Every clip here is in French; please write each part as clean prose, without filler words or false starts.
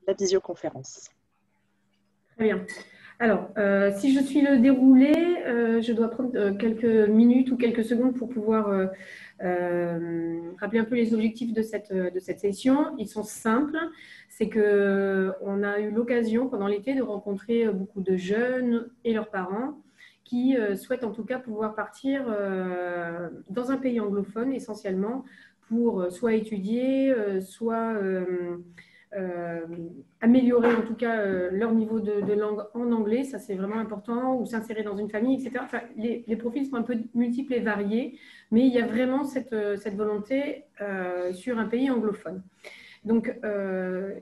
la visioconférence. Très bien. Alors, si je suis le déroulé, je dois prendre quelques minutes ou quelques secondes pour pouvoir rappeler un peu les objectifs de cette session. Ils sont simples. C'est qu'on a eu l'occasion pendant l'été de rencontrer beaucoup de jeunes et leurs parents qui souhaitent en tout cas pouvoir partir dans un pays anglophone essentiellement pour soit étudier, soit améliorer en tout cas leur niveau de langue en anglais, ça c'est vraiment important, ou s'insérer dans une famille, etc. Enfin, les profils sont un peu multiples et variés, mais il y a vraiment cette volonté sur un pays anglophone. Donc,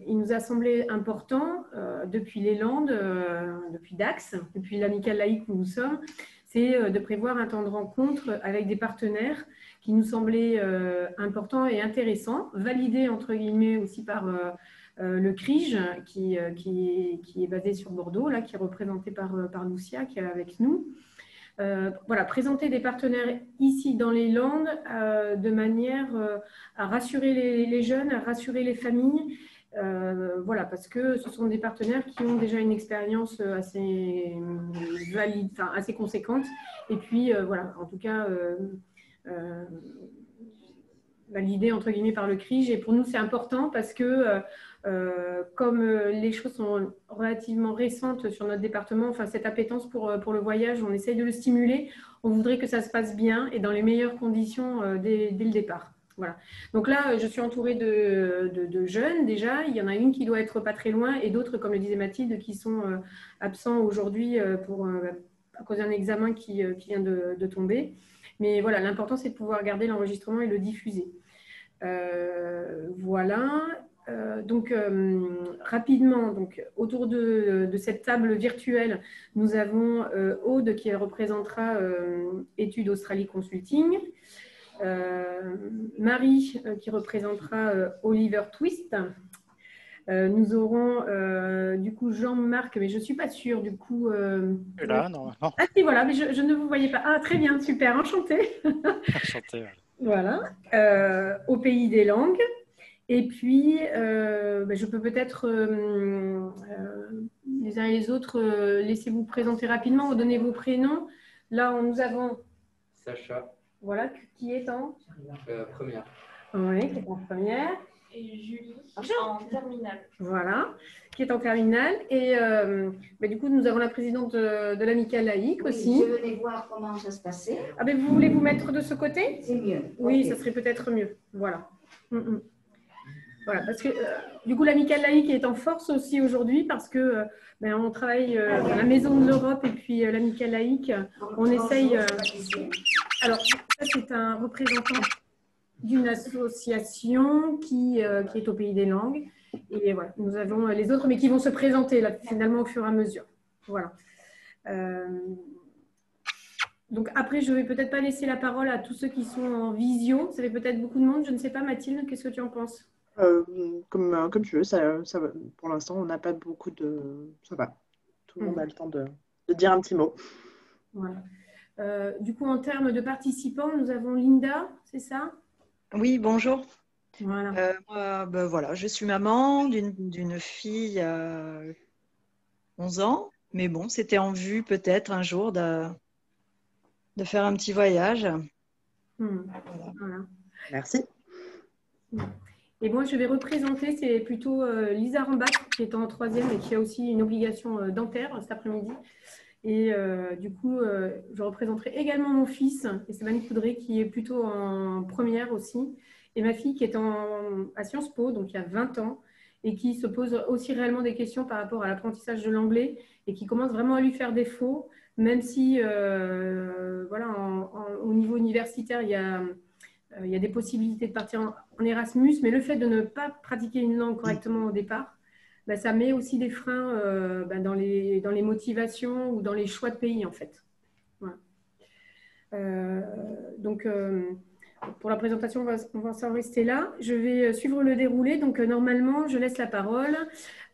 il nous a semblé important, depuis les Landes, depuis Dax, depuis l'amicale laïque où nous sommes, c'est de prévoir un temps de rencontre avec des partenaires qui nous semblaient importants et intéressants, validés entre guillemets aussi par le CRIJ, qui est basé sur Bordeaux, là, qui est représenté par Lucia, qui est avec nous. Voilà, présenter des partenaires ici dans les Landes de manière à rassurer les jeunes, à rassurer les familles. Voilà, parce que ce sont des partenaires qui ont déjà une expérience assez valide, enfin assez conséquente. Et puis, voilà, en tout cas, validé entre guillemets par le CRIJ. Et pour nous, c'est important parce que comme les choses sont relativement récentes sur notre département, enfin cette appétence pour le voyage, on essaye de le stimuler. On voudrait que ça se passe bien et dans les meilleures conditions dès le départ. Voilà. Donc là, je suis entourée de jeunes déjà. Il y en a une qui doit être pas très loin et d'autres, comme le disait Mathilde, qui sont absents aujourd'hui à cause d'un examen qui vient de tomber. Mais voilà, l'important, c'est de pouvoir garder l'enregistrement et le diffuser. Voilà. Rapidement, autour de cette table virtuelle, nous avons Aude qui représentera Études Australie Consulting, Marie qui représentera Oliver Twist. Nous aurons du coup Jean-Marc, mais je ne suis pas sûre du coup. Là, normalement. Ah si, voilà, mais je ne vous voyais pas. Ah, très bien, super, enchantée. Enchanté. Ouais. Voilà, au pays des langues. Et puis, je peux peut-être, les uns et les autres, laisser vous présenter rapidement, vous donner vos prénoms. Là, nous avons Sacha. Voilà, qui est en Première. Oui, qui est en première. Et Julie, en terminale. Voilà, qui est en terminale. Et du coup, nous avons la présidente de l'amicale laïque aussi. Je venais voir comment ça se passait. Ah, vous voulez vous mettre de ce côté? C'est mieux. Oui, Okay. Ça serait peut-être mieux. Voilà. Voilà, parce que du coup, l'amicale laïque est en force aussi aujourd'hui parce que on travaille dans la Maison de l'Europe et puis l'amicale laïque. On essaye. Alors, ça, c'est un représentant d'une association qui est au Pays des Langues. Et voilà, nous avons les autres, mais qui vont se présenter là, finalement au fur et à mesure. Voilà. Donc après, je ne vais peut-être pas laisser la parole à tous ceux qui sont en visio. Ça fait peut-être beaucoup de monde. Je ne sais pas, Mathilde, qu'est-ce que tu en penses? Comme tu veux, ça va. Pour l'instant, on n'a pas beaucoup de... Ça va. Tout le monde a le temps de dire un petit mot. Voilà. Du coup, en termes de participants, nous avons Linda, c'est ça? Oui, bonjour. Voilà. Moi, voilà, je suis maman d'une fille à 11 ans, mais bon, c'était en vue peut-être un jour de faire un petit voyage. Voilà. Merci. Et moi, je vais représenter, c'est plutôt Lisa Rambach, qui est en troisième et qui a aussi une obligation dentaire cet après-midi. Et du coup, je représenterai également mon fils, Esteban Coudray, qui est plutôt en première aussi, et ma fille qui est à Sciences Po, donc il y a 20 ans, et qui se pose aussi réellement des questions par rapport à l'apprentissage de l'anglais et qui commence vraiment à lui faire défaut, même si voilà, au niveau universitaire, il y a des possibilités de partir en Erasmus, mais le fait de ne pas pratiquer une langue correctement au départ, ça met aussi des freins dans les motivations ou dans les choix de pays, en fait. Voilà. Pour la présentation, on va s'en rester là. Je vais suivre le déroulé. Donc, normalement, je laisse la parole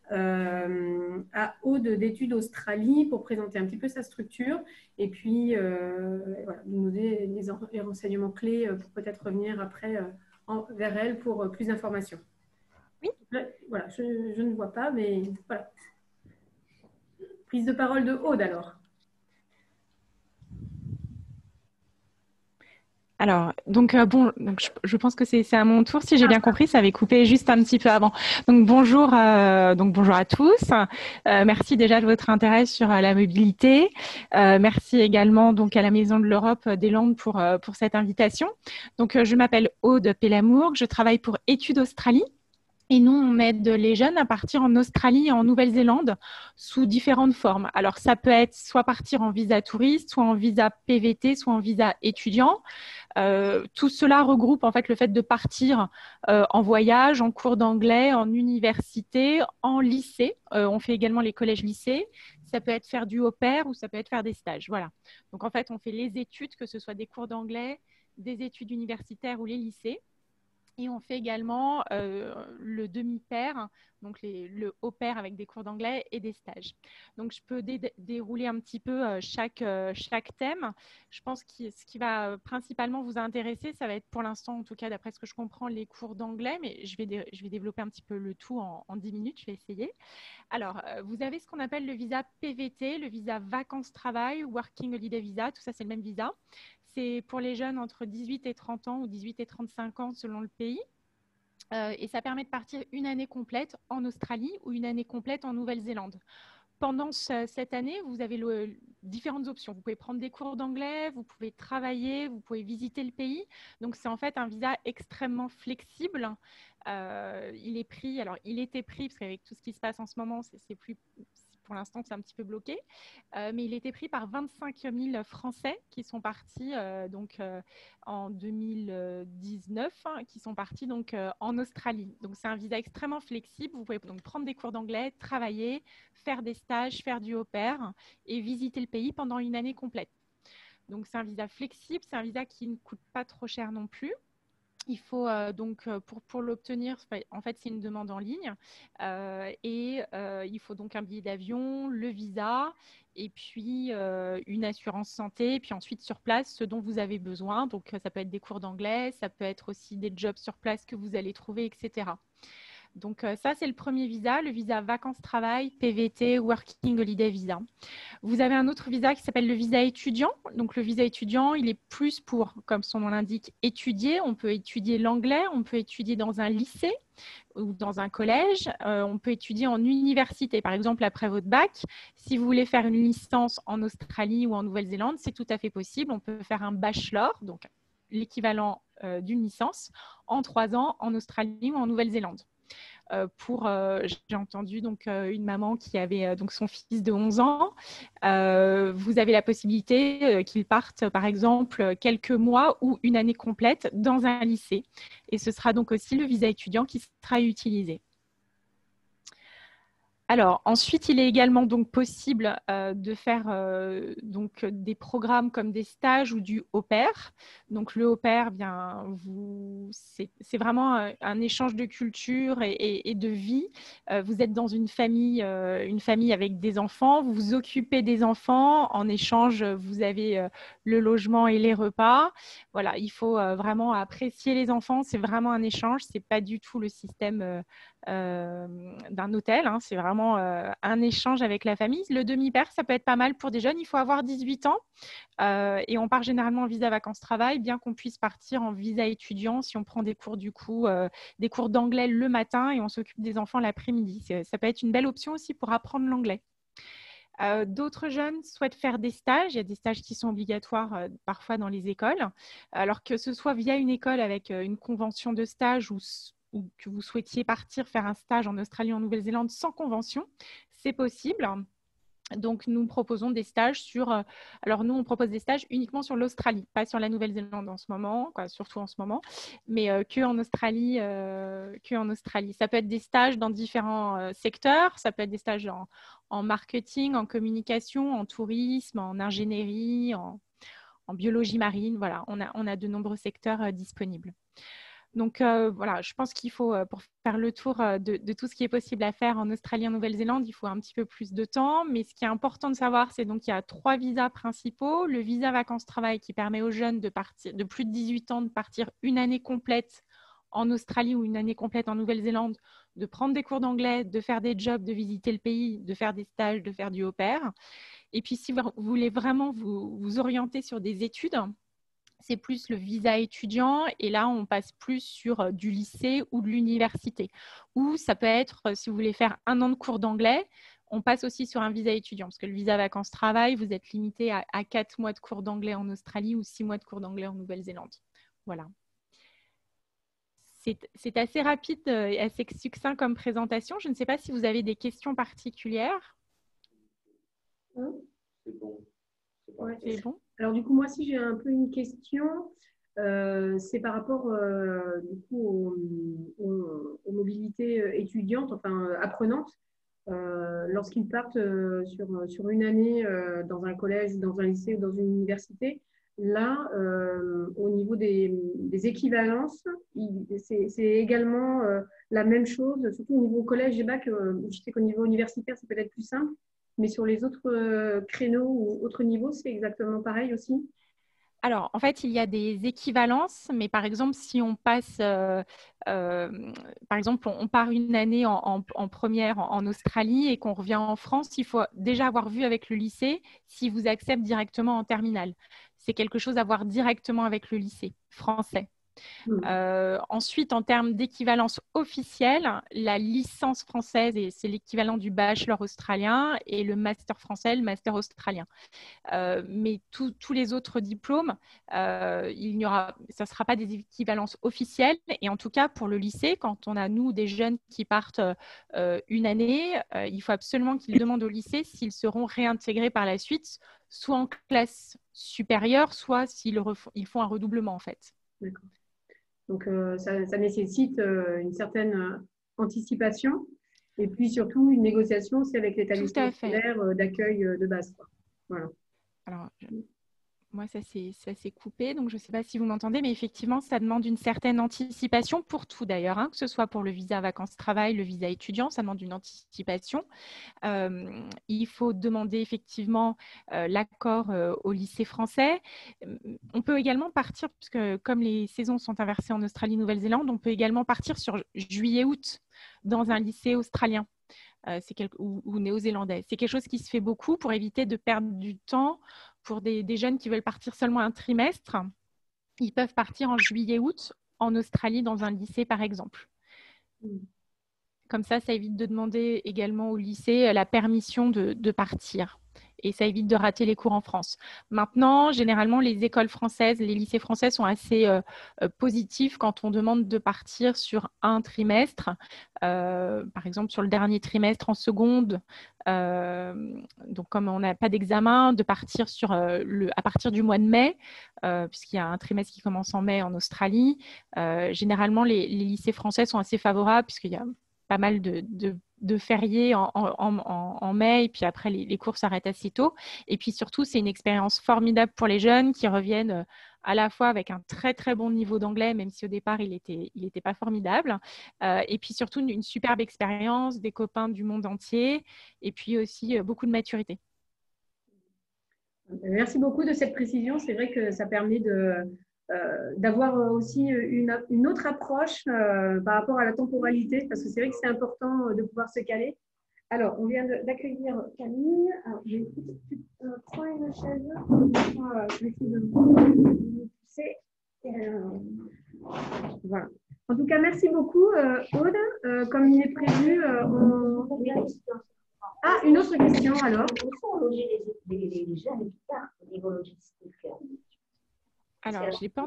à Aude d'Études Australie pour présenter un petit peu sa structure et puis voilà, nous donner les renseignements clés pour peut-être revenir après vers elle pour plus d'informations. Oui. Voilà, je ne vois pas, mais voilà. Prise de parole de Aude alors. Alors, donc, je pense que c'est à mon tour. Si j'ai bien compris, ça avait coupé juste un petit peu avant. Donc, bonjour à tous. Merci déjà de votre intérêt sur la mobilité. Merci également donc à la Maison de l'Europe des Landes pour cette invitation. Donc, je m'appelle Aude Pellamourg. Je travaille pour Études Australie. Et nous, on aide les jeunes à partir en Australie et en Nouvelle-Zélande sous différentes formes. Alors, ça peut être soit partir en visa touriste, soit en visa PVT, soit en visa étudiant. Tout cela regroupe en fait le fait de partir en voyage, en cours d'anglais, en université, en lycée. On fait également les collèges-lycées. Ça peut être faire du au pair ou ça peut être faire des stages. Voilà. Donc, en fait, on fait les études, que ce soit des cours d'anglais, des études universitaires ou les lycées. Et on fait également le demi-pair, donc le au pair avec des cours d'anglais et des stages. Donc, je peux dérouler un petit peu chaque thème. Je pense que ce qui va principalement vous intéresser, ça va être pour l'instant, en tout cas d'après ce que je comprends, les cours d'anglais, mais je vais développer un petit peu le tout en 10 minutes, je vais essayer. Alors, vous avez ce qu'on appelle le visa PVT, le visa vacances-travail, Working Holiday Visa, tout ça c'est le même visa. C'est pour les jeunes entre 18 et 30 ans ou 18 et 35 ans selon le pays. Et ça permet de partir une année complète en Australie ou une année complète en Nouvelle-Zélande. Pendant cette année, vous avez différentes options. Vous pouvez prendre des cours d'anglais, vous pouvez travailler, vous pouvez visiter le pays. Donc, c'est en fait un visa extrêmement flexible. Il était pris, parce qu'avec tout ce qui se passe en ce moment, c'est plus... Pour l'instant, c'est un petit peu bloqué, mais il était pris par 25 000 Français qui sont partis en 2019, qui sont partis en Australie. Donc, c'est un visa extrêmement flexible. Vous pouvez donc prendre des cours d'anglais, travailler, faire des stages, faire du au pair et visiter le pays pendant une année complète. Donc, c'est un visa flexible, c'est un visa qui ne coûte pas trop cher non plus. Il faut pour l'obtenir, en fait, c'est une demande en ligne il faut donc un billet d'avion, le visa et puis une assurance santé. Et puis ensuite, sur place, ce dont vous avez besoin. Donc, ça peut être des cours d'anglais, ça peut être aussi des jobs sur place que vous allez trouver, etc. Donc, ça, c'est le premier visa, le visa vacances-travail, PVT, Working Holiday Visa. Vous avez un autre visa qui s'appelle le visa étudiant. Donc, le visa étudiant, il est plus pour, comme son nom l'indique, étudier. On peut étudier l'anglais, on peut étudier dans un lycée ou dans un collège. On peut étudier en université, par exemple, après votre bac. Si vous voulez faire une licence en Australie ou en Nouvelle-Zélande, c'est tout à fait possible. On peut faire un bachelor, donc l'équivalent d'une licence, en 3 ans en Australie ou en Nouvelle-Zélande. J'ai entendu une maman qui avait son fils de 11 ans. Vous avez la possibilité qu'il parte, par exemple, quelques mois ou une année complète dans un lycée. Et ce sera donc aussi le visa étudiant qui sera utilisé. Alors, ensuite, il est également donc possible de faire des programmes comme des stages ou du au pair. Donc, le au pair, c'est vraiment un échange de culture et de vie. Vous êtes dans une famille avec des enfants, vous vous occupez des enfants. En échange, vous avez le logement et les repas. Voilà, il faut vraiment apprécier les enfants. C'est vraiment un échange. C'est pas du tout le système d'un hôtel, hein. C'est vraiment un échange avec la famille. Le demi-pair, ça peut être pas mal pour des jeunes. Il faut avoir 18 ans et on part généralement en visa vacances-travail, bien qu'on puisse partir en visa étudiant si on prend des cours des cours d'anglais le matin et on s'occupe des enfants l'après-midi. Ça peut être une belle option aussi pour apprendre l'anglais. D'autres jeunes souhaitent faire des stages. Il y a des stages qui sont obligatoires parfois dans les écoles. Alors que ce soit via une école avec une convention de stage ou que vous souhaitiez partir faire un stage en Australie ou en Nouvelle-Zélande sans convention, c'est possible. Donc, nous proposons des stages nous, on propose des stages uniquement sur l'Australie, pas sur la Nouvelle-Zélande en ce moment, surtout en ce moment, mais qu'en Australie. Ça peut être des stages dans différents secteurs. Ça peut être des stages en marketing, en communication, en tourisme, en ingénierie, en biologie marine. Voilà, on a de nombreux secteurs disponibles. Donc, je pense qu'il faut, pour faire le tour de tout ce qui est possible à faire en Australie et en Nouvelle-Zélande, il faut un petit peu plus de temps. Mais ce qui est important de savoir, c'est donc qu'il y a 3 visas principaux. Le visa vacances-travail qui permet aux jeunes de plus de 18 ans de partir une année complète en Australie ou une année complète en Nouvelle-Zélande, de prendre des cours d'anglais, de faire des jobs, de visiter le pays, de faire des stages, de faire du au pair. Et puis, si vous voulez vraiment vous orienter sur des études, c'est plus le visa étudiant et là, on passe plus sur du lycée ou de l'université. Ou ça peut être, si vous voulez faire 1 an de cours d'anglais, on passe aussi sur un visa étudiant parce que le visa vacances-travail, vous êtes limité à 4 mois de cours d'anglais en Australie ou 6 mois de cours d'anglais en Nouvelle-Zélande. Voilà. C'est assez rapide et assez succinct comme présentation. Je ne sais pas si vous avez des questions particulières. C'est bon. Ouais. C'est bon. Alors du coup, moi aussi, j'ai un peu une question. C'est par rapport du coup, aux mobilités étudiantes, enfin apprenantes, lorsqu'ils partent sur une année dans un collège, dans un lycée ou dans une université. Là, au niveau des équivalences, c'est également la même chose, surtout au niveau collège et bac. Je sais qu'au niveau universitaire, c'est peut-être plus simple, mais sur les autres créneaux ou autres niveaux, c'est exactement pareil aussi. Alors, en fait, il y a des équivalences, mais par exemple, si on passe, par exemple, on part une année en première en Australie et qu'on revient en France, il faut déjà avoir vu avec le lycée s'il vous accepte directement en terminale. C'est quelque chose à voir directement avec le lycée français. Ensuite, en termes d'équivalence officielle, la licence française, c'est l'équivalent du bachelor australien, et le master français, le master australien. Mais tous les autres diplômes, ça ne sera pas des équivalences officielles. Et en tout cas, pour le lycée, quand on a, nous, des jeunes qui partent une année, il faut absolument qu'ils demandent au lycée s'ils seront réintégrés par la suite, soit en classe supérieure, soit s'ils font un redoublement, en fait. D'accord. Donc, ça nécessite une certaine anticipation et puis surtout une négociation aussi avec l'établissement scolaire d'accueil de base, quoi. Voilà. Alors, moi, ça s'est coupé, donc je ne sais pas si vous m'entendez, mais effectivement, ça demande une certaine anticipation pour tout d'ailleurs, hein, que ce soit pour le visa vacances-travail, le visa étudiant, ça demande une anticipation. Il faut demander effectivement l'accord au lycée français. On peut également partir, puisque comme les saisons sont inversées en Australie, Nouvelle-Zélande, on peut également partir sur juillet-août dans un lycée australien. Ou néo-zélandais. C'est quelque chose qui se fait beaucoup pour éviter de perdre du temps pour des jeunes qui veulent partir seulement un trimestre. Ils peuvent partir en juillet-août en Australie dans un lycée, par exemple. Comme ça évite de demander également au lycée la permission de partir. Et ça évite de rater les cours en France. Maintenant, généralement, les écoles françaises, les lycées français sont assez positifs quand on demande de partir sur un trimestre. Par exemple, sur le dernier trimestre en seconde, donc comme on n'a pas d'examen, de partir à partir du mois de mai, puisqu'il y a un trimestre qui commence en mai en Australie. Généralement, les lycées français sont assez favorables puisqu'il y a pas mal de fériés en mai, et puis après les cours s'arrêtent assez tôt. Et puis surtout, c'est une expérience formidable pour les jeunes qui reviennent à la fois avec un très très bon niveau d'anglais, même si au départ il était pas formidable, et puis surtout une superbe expérience, des copains du monde entier, et puis aussi beaucoup de maturité. Merci beaucoup de cette précision. C'est vrai que ça permet d'avoir aussi une autre approche par rapport à la temporalité, parce que c'est vrai que c'est important de pouvoir se caler. Alors, on vient d'accueillir Camille. Alors, tu prends une chaise. Je vais essayer de me pousser. Voilà. En tout cas, merci beaucoup, Aude. Comme il est prévu, Ah, une autre question alors. Où sont logés les jeunes qui partent au niveau logistique? Alors, je n'ai pas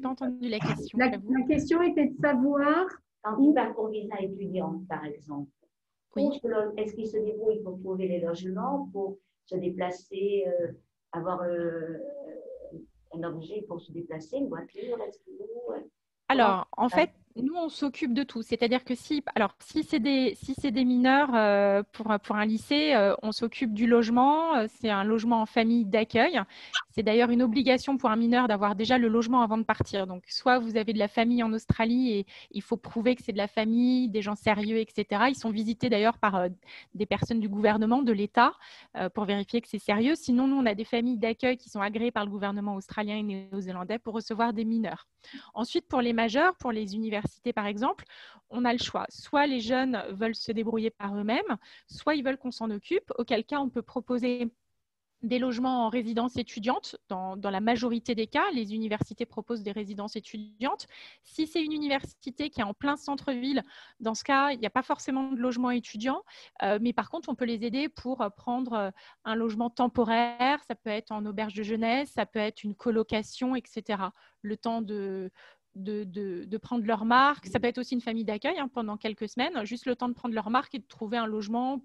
entendu la question. La question était de savoir… Quand ils partent pour visa étudiant, par exemple, oui. Est-ce qu'ils se débrouillent pour trouver les logements, pour se déplacer, avoir un objet pour se déplacer, une voiture? Alors, en fait, Nous, on s'occupe de tout. C'est-à-dire que si c'est des mineurs pour un lycée, on s'occupe du logement. C'est un logement en famille d'accueil. C'est d'ailleurs une obligation pour un mineur d'avoir déjà le logement avant de partir. Donc, soit vous avez de la famille en Australie et il faut prouver que c'est de la famille, des gens sérieux, etc. Ils sont visités d'ailleurs par des personnes du gouvernement, de l'État, pour vérifier que c'est sérieux. Sinon, nous, on a des familles d'accueil qui sont agréées par le gouvernement australien et néo-zélandais pour recevoir des mineurs. Ensuite, pour les majeurs, pour les universités par exemple, on a le choix. Soit les jeunes veulent se débrouiller par eux-mêmes, soit ils veulent qu'on s'en occupe, auquel cas on peut proposer des logements en résidence étudiante. Dans la majorité des cas, les universités proposent des résidences étudiantes. Si c'est une université qui est en plein centre-ville, dans ce cas, il n'y a pas forcément de logement étudiant, mais par contre, on peut les aider pour prendre un logement temporaire. Ça peut être en auberge de jeunesse, ça peut être une colocation, etc. Le temps de prendre leur marque. Ça peut être aussi une famille d'accueil pendant quelques semaines, juste le temps de prendre leur marque et de trouver un logement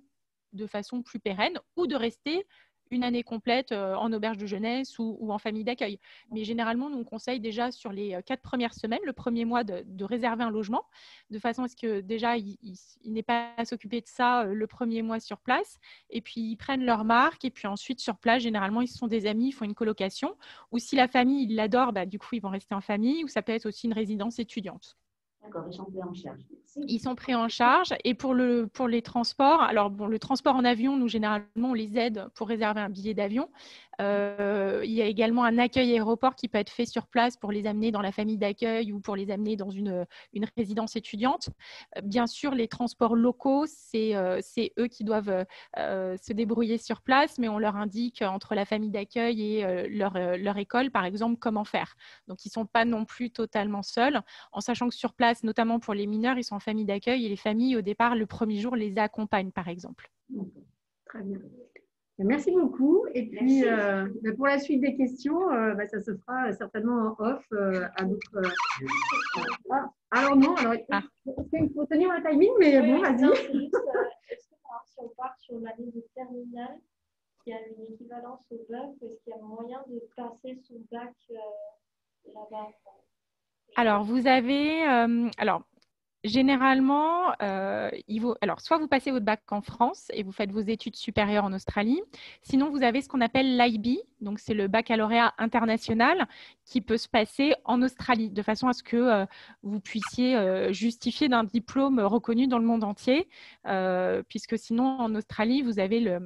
de façon plus pérenne ou de rester une année complète en auberge de jeunesse ou en famille d'accueil. Mais généralement, nous, on conseille déjà sur les 4 premières semaines, le premier mois, de réserver un logement, de façon à ce que déjà, il n'ait pas à s'occuper de ça le premier mois sur place. Et puis, ils prennent leur marque. Et puis ensuite, sur place, généralement, ils se sont des amis, ils font une colocation. Ou si la famille, ils l'adorent, du coup, ils vont rester en famille. Ou ça peut être aussi une résidence étudiante. D'accord, ils sont pris en charge. Merci. Ils sont pris en charge. Et pour les transports, alors bon, le transport en avion, nous, généralement, on les aide pour réserver un billet d'avion. Il y a également un accueil aéroport qui peut être fait sur place pour les amener dans la famille d'accueil ou pour les amener dans une résidence étudiante. Bien sûr, les transports locaux, c'est eux qui doivent se débrouiller sur place, mais on leur indique entre la famille d'accueil et leur école, par exemple, comment faire. Donc, ils ne sont pas non plus totalement seuls, en sachant que sur place, notamment pour les mineurs, ils sont en famille d'accueil et les familles, au départ, le premier jour, les accompagnent, par exemple. Très bien. Merci beaucoup. Et puis, pour la suite des questions, ça se fera certainement en off à d'autres. Alors non, il faut tenir un timing, mais bon, vas-y. Est-ce que si on part sur l'année de terminale, il y a une équivalence au bac, est-ce qu'il y a moyen de passer son bac là-bas? Alors, vous avez… généralement, soit vous passez votre bac en France et vous faites vos études supérieures en Australie. Sinon, vous avez ce qu'on appelle l'IB, donc c'est le baccalauréat international qui peut se passer en Australie, de façon à ce que vous puissiez justifier d'un diplôme reconnu dans le monde entier, puisque sinon, en Australie, vous avez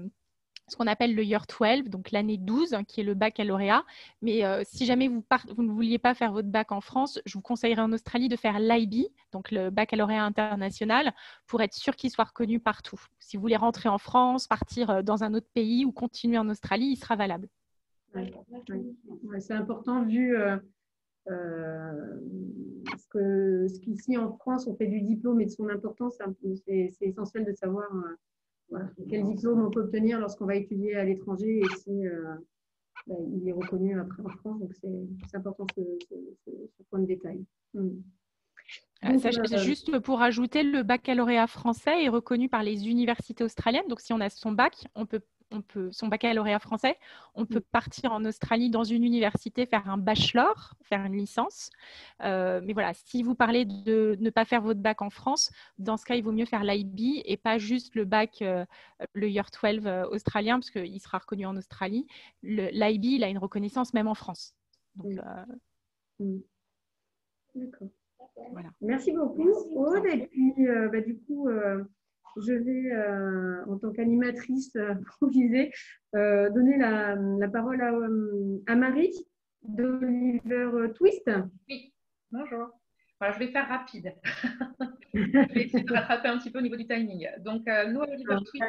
ce qu'on appelle le Year 12, donc l'année 12, qui est le baccalauréat. Mais si jamais vous ne vouliez pas faire votre bac en France, je vous conseillerais en Australie de faire l'IB, donc le baccalauréat international, pour être sûr qu'il soit reconnu partout. Si vous voulez rentrer en France, partir dans un autre pays ou continuer en Australie, il sera valable. C'est important vu ce qu'ici en France, on fait du diplôme et de son importance. C'est essentiel de savoir quel diplôme on peut obtenir lorsqu'on va étudier à l'étranger et si il est reconnu après en France. Donc, c'est important ce point de détail. Juste pour ajouter, le baccalauréat français est reconnu par les universités australiennes. Donc, si on a son bac, son baccalauréat français, on peut partir en Australie dans une université, faire un bachelor, faire une licence. Mais voilà, si vous parlez de ne pas faire votre bac en France, dans ce cas, il vaut mieux faire l'IB et pas juste le bac, le Year 12 australien, parce qu'il sera reconnu en Australie. L'IB, il a une reconnaissance même en France. Donc, D'accord. Voilà. Merci beaucoup, Aude. Et puis, du coup, je vais, en tant qu'animatrice improvisée, donner la parole à Marie d'Oliver Twist. Oui, bonjour. Voilà, je vais faire rapide. Je vais essayer de rattraper un petit peu au niveau du timing. Donc, nous, à Oliver Twist,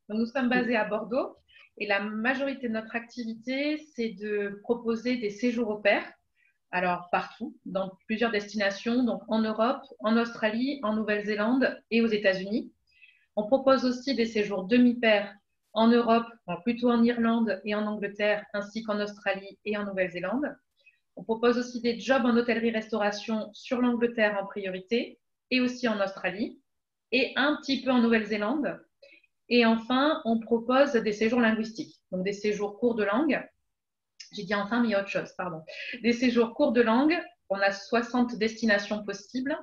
nous sommes basés à Bordeaux et la majorité de notre activité, c'est de proposer des séjours au pair. Alors, partout, dans plusieurs destinations, donc en Europe, en Australie, en Nouvelle-Zélande et aux États-Unis. On propose aussi des séjours demi-pair en Europe, plutôt en Irlande et en Angleterre, ainsi qu'en Australie et en Nouvelle-Zélande. On propose aussi des jobs en hôtellerie-restauration sur l'Angleterre en priorité et aussi en Australie et un petit peu en Nouvelle-Zélande. Et enfin, on propose des séjours linguistiques, donc des séjours cours de langue. J'ai dit enfin, mais il y a autre chose, pardon. Des séjours cours de langue on a 60 destinations possibles.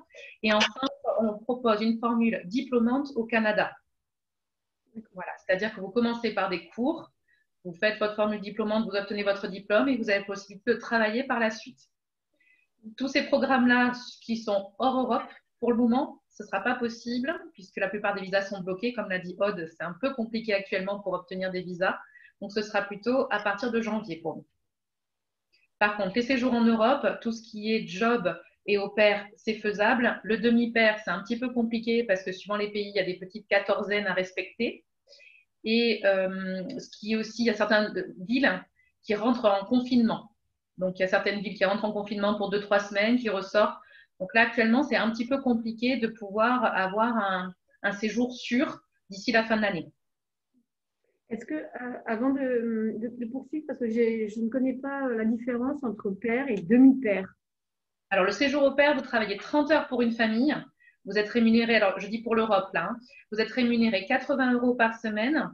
Et enfin, on propose une formule diplômante au Canada. Voilà, c'est-à-dire que vous commencez par des cours, vous faites votre formule diplômante, vous obtenez votre diplôme et vous avez la possibilité de travailler par la suite. Tous ces programmes-là qui sont hors Europe, pour le moment, ce ne sera pas possible puisque la plupart des visas sont bloqués. Comme l'a dit Aude, c'est un peu compliqué actuellement pour obtenir des visas. Donc, ce sera plutôt à partir de janvier pour nous. Par contre, les séjours en Europe, tout ce qui est job et au pair, c'est faisable. Le demi-pair, c'est un petit peu compliqué parce que suivant les pays, il y a des petites quatorzaines à respecter. Et ce qui est aussi, il y a certaines villes qui rentrent en confinement. Donc, il y a certaines villes qui rentrent en confinement pour 2-3 semaines, qui ressortent. Donc là, actuellement, c'est un petit peu compliqué de pouvoir avoir un séjour sûr d'ici la fin de l'année. Est-ce que, avant de poursuivre, parce que je ne connais pas la différence entre pair et demi-pair. Alors, le séjour au pair, vous travaillez 30 heures pour une famille. Vous êtes rémunéré, alors je dis pour l'Europe là, hein, vous êtes rémunéré 80 € par semaine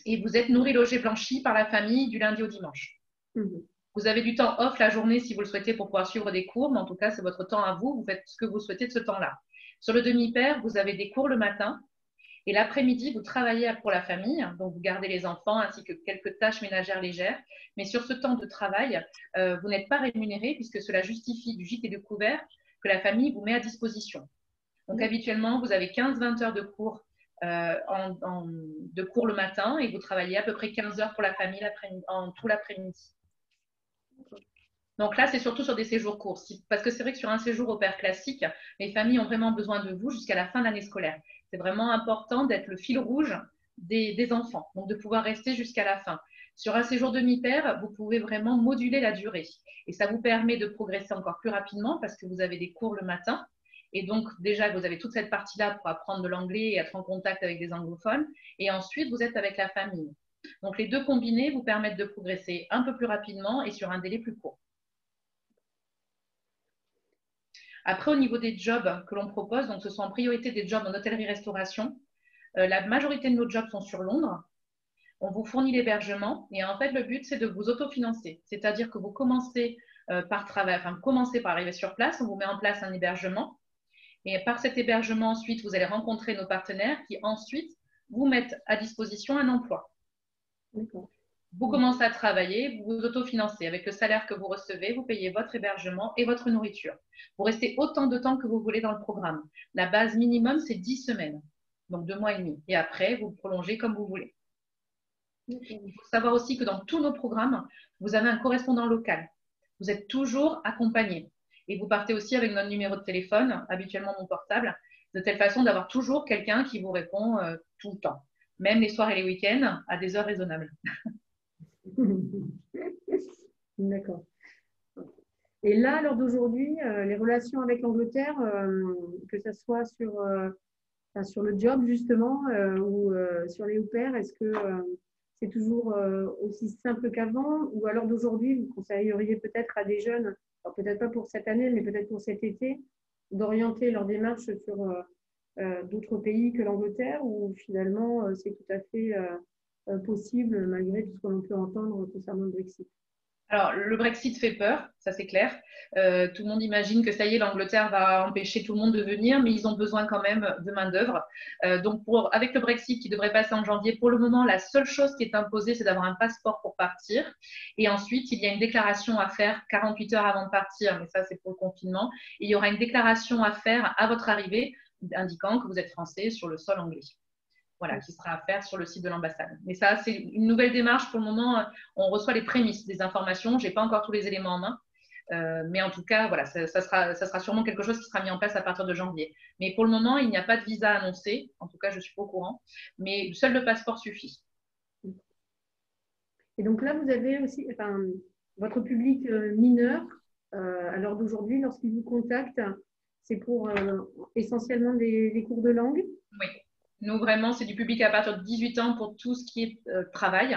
et vous êtes nourri, logé, blanchi par la famille du lundi au dimanche. Vous avez du temps off la journée si vous le souhaitez pour pouvoir suivre des cours, mais en tout cas, c'est votre temps à vous. Vous faites ce que vous souhaitez de ce temps-là. Sur le demi-pair, vous avez des cours le matin et l'après-midi, vous travaillez pour la famille. Donc, vous gardez les enfants ainsi que quelques tâches ménagères légères. Mais sur ce temps de travail, vous n'êtes pas rémunéré puisque cela justifie du gîte et de couvert que la famille vous met à disposition. Donc, habituellement, vous avez 15-20 heures de cours, le matin et vous travaillez à peu près 15 heures pour la famille en tout l'après-midi. Donc là, c'est surtout sur des séjours courts. Parce que c'est vrai que sur un séjour au pair classique, les familles ont vraiment besoin de vous jusqu'à la fin de l'année scolaire. C'est vraiment important d'être le fil rouge des enfants, donc de pouvoir rester jusqu'à la fin. Sur un séjour demi-pair, vous pouvez vraiment moduler la durée. Et ça vous permet de progresser encore plus rapidement parce que vous avez des cours le matin. Et donc, déjà, vous avez toute cette partie-là pour apprendre de l'anglais et être en contact avec des anglophones. Et ensuite, vous êtes avec la famille. Donc, les deux combinés vous permettent de progresser un peu plus rapidement et sur un délai plus court. Après, au niveau des jobs que l'on propose, donc ce sont en priorité des jobs en hôtellerie-restauration. La majorité de nos jobs sont sur Londres. On vous fournit l'hébergement et en fait, le but, c'est de vous autofinancer. C'est-à-dire que vous commencez par arriver sur place, on vous met en place un hébergement. Et par cet hébergement, ensuite, vous allez rencontrer nos partenaires qui ensuite vous mettent à disposition un emploi. Vous commencez à travailler, vous vous autofinancez. Avec le salaire que vous recevez, vous payez votre hébergement et votre nourriture. Vous restez autant de temps que vous voulez dans le programme. La base minimum, c'est 10 semaines, donc 2 mois et demi. Et après, vous prolongez comme vous voulez. Il faut savoir aussi que dans tous nos programmes, vous avez un correspondant local. Vous êtes toujours accompagné. Et vous partez aussi avec notre numéro de téléphone, habituellement mon portable, de telle façon d'avoir toujours quelqu'un qui vous répond tout le temps, même les soirs et les week-ends, à des heures raisonnables. D'accord. Et là, à l'heure d'aujourd'hui, les relations avec l'Angleterre, que ce soit sur le job justement ou sur les au-pairs, est-ce que c'est toujours aussi simple qu'avant? Ou à l'heure d'aujourd'hui, vous conseilleriez peut-être à des jeunes, alors peut-être pas pour cette année, mais peut-être pour cet été, d'orienter leur démarche sur d'autres pays que l'Angleterre, ou finalement c'est tout à fait possible malgré tout ce que l'on peut entendre concernant le Brexit? Alors, le Brexit fait peur, ça c'est clair. Tout le monde imagine que ça y est, l'Angleterre va empêcher tout le monde de venir, mais ils ont besoin quand même de main-d'œuvre. Donc, avec le Brexit qui devrait passer en janvier, pour le moment, la seule chose qui est imposée, c'est d'avoir un passeport pour partir. Et ensuite, il y a une déclaration à faire 48 heures avant de partir, mais ça c'est pour le confinement. Et il y aura une déclaration à faire à votre arrivée, indiquant que vous êtes français sur le sol anglais. Voilà, qui sera à faire sur le site de l'ambassade. Mais ça, c'est une nouvelle démarche. Pour le moment, on reçoit les prémices des informations. Je n'ai pas encore tous les éléments en main. Mais en tout cas, voilà, ça sera sûrement quelque chose qui sera mis en place à partir de janvier. Mais pour le moment, il n'y a pas de visa annoncé. En tout cas, je ne suis pas au courant. Mais seul le passeport suffit. Et donc là, vous avez aussi votre public mineur, à l'heure d'aujourd'hui, lorsqu'il vous contacte, c'est pour essentiellement les cours de langue? Oui. Nous, vraiment, c'est du public à partir de 18 ans pour tout ce qui est travail.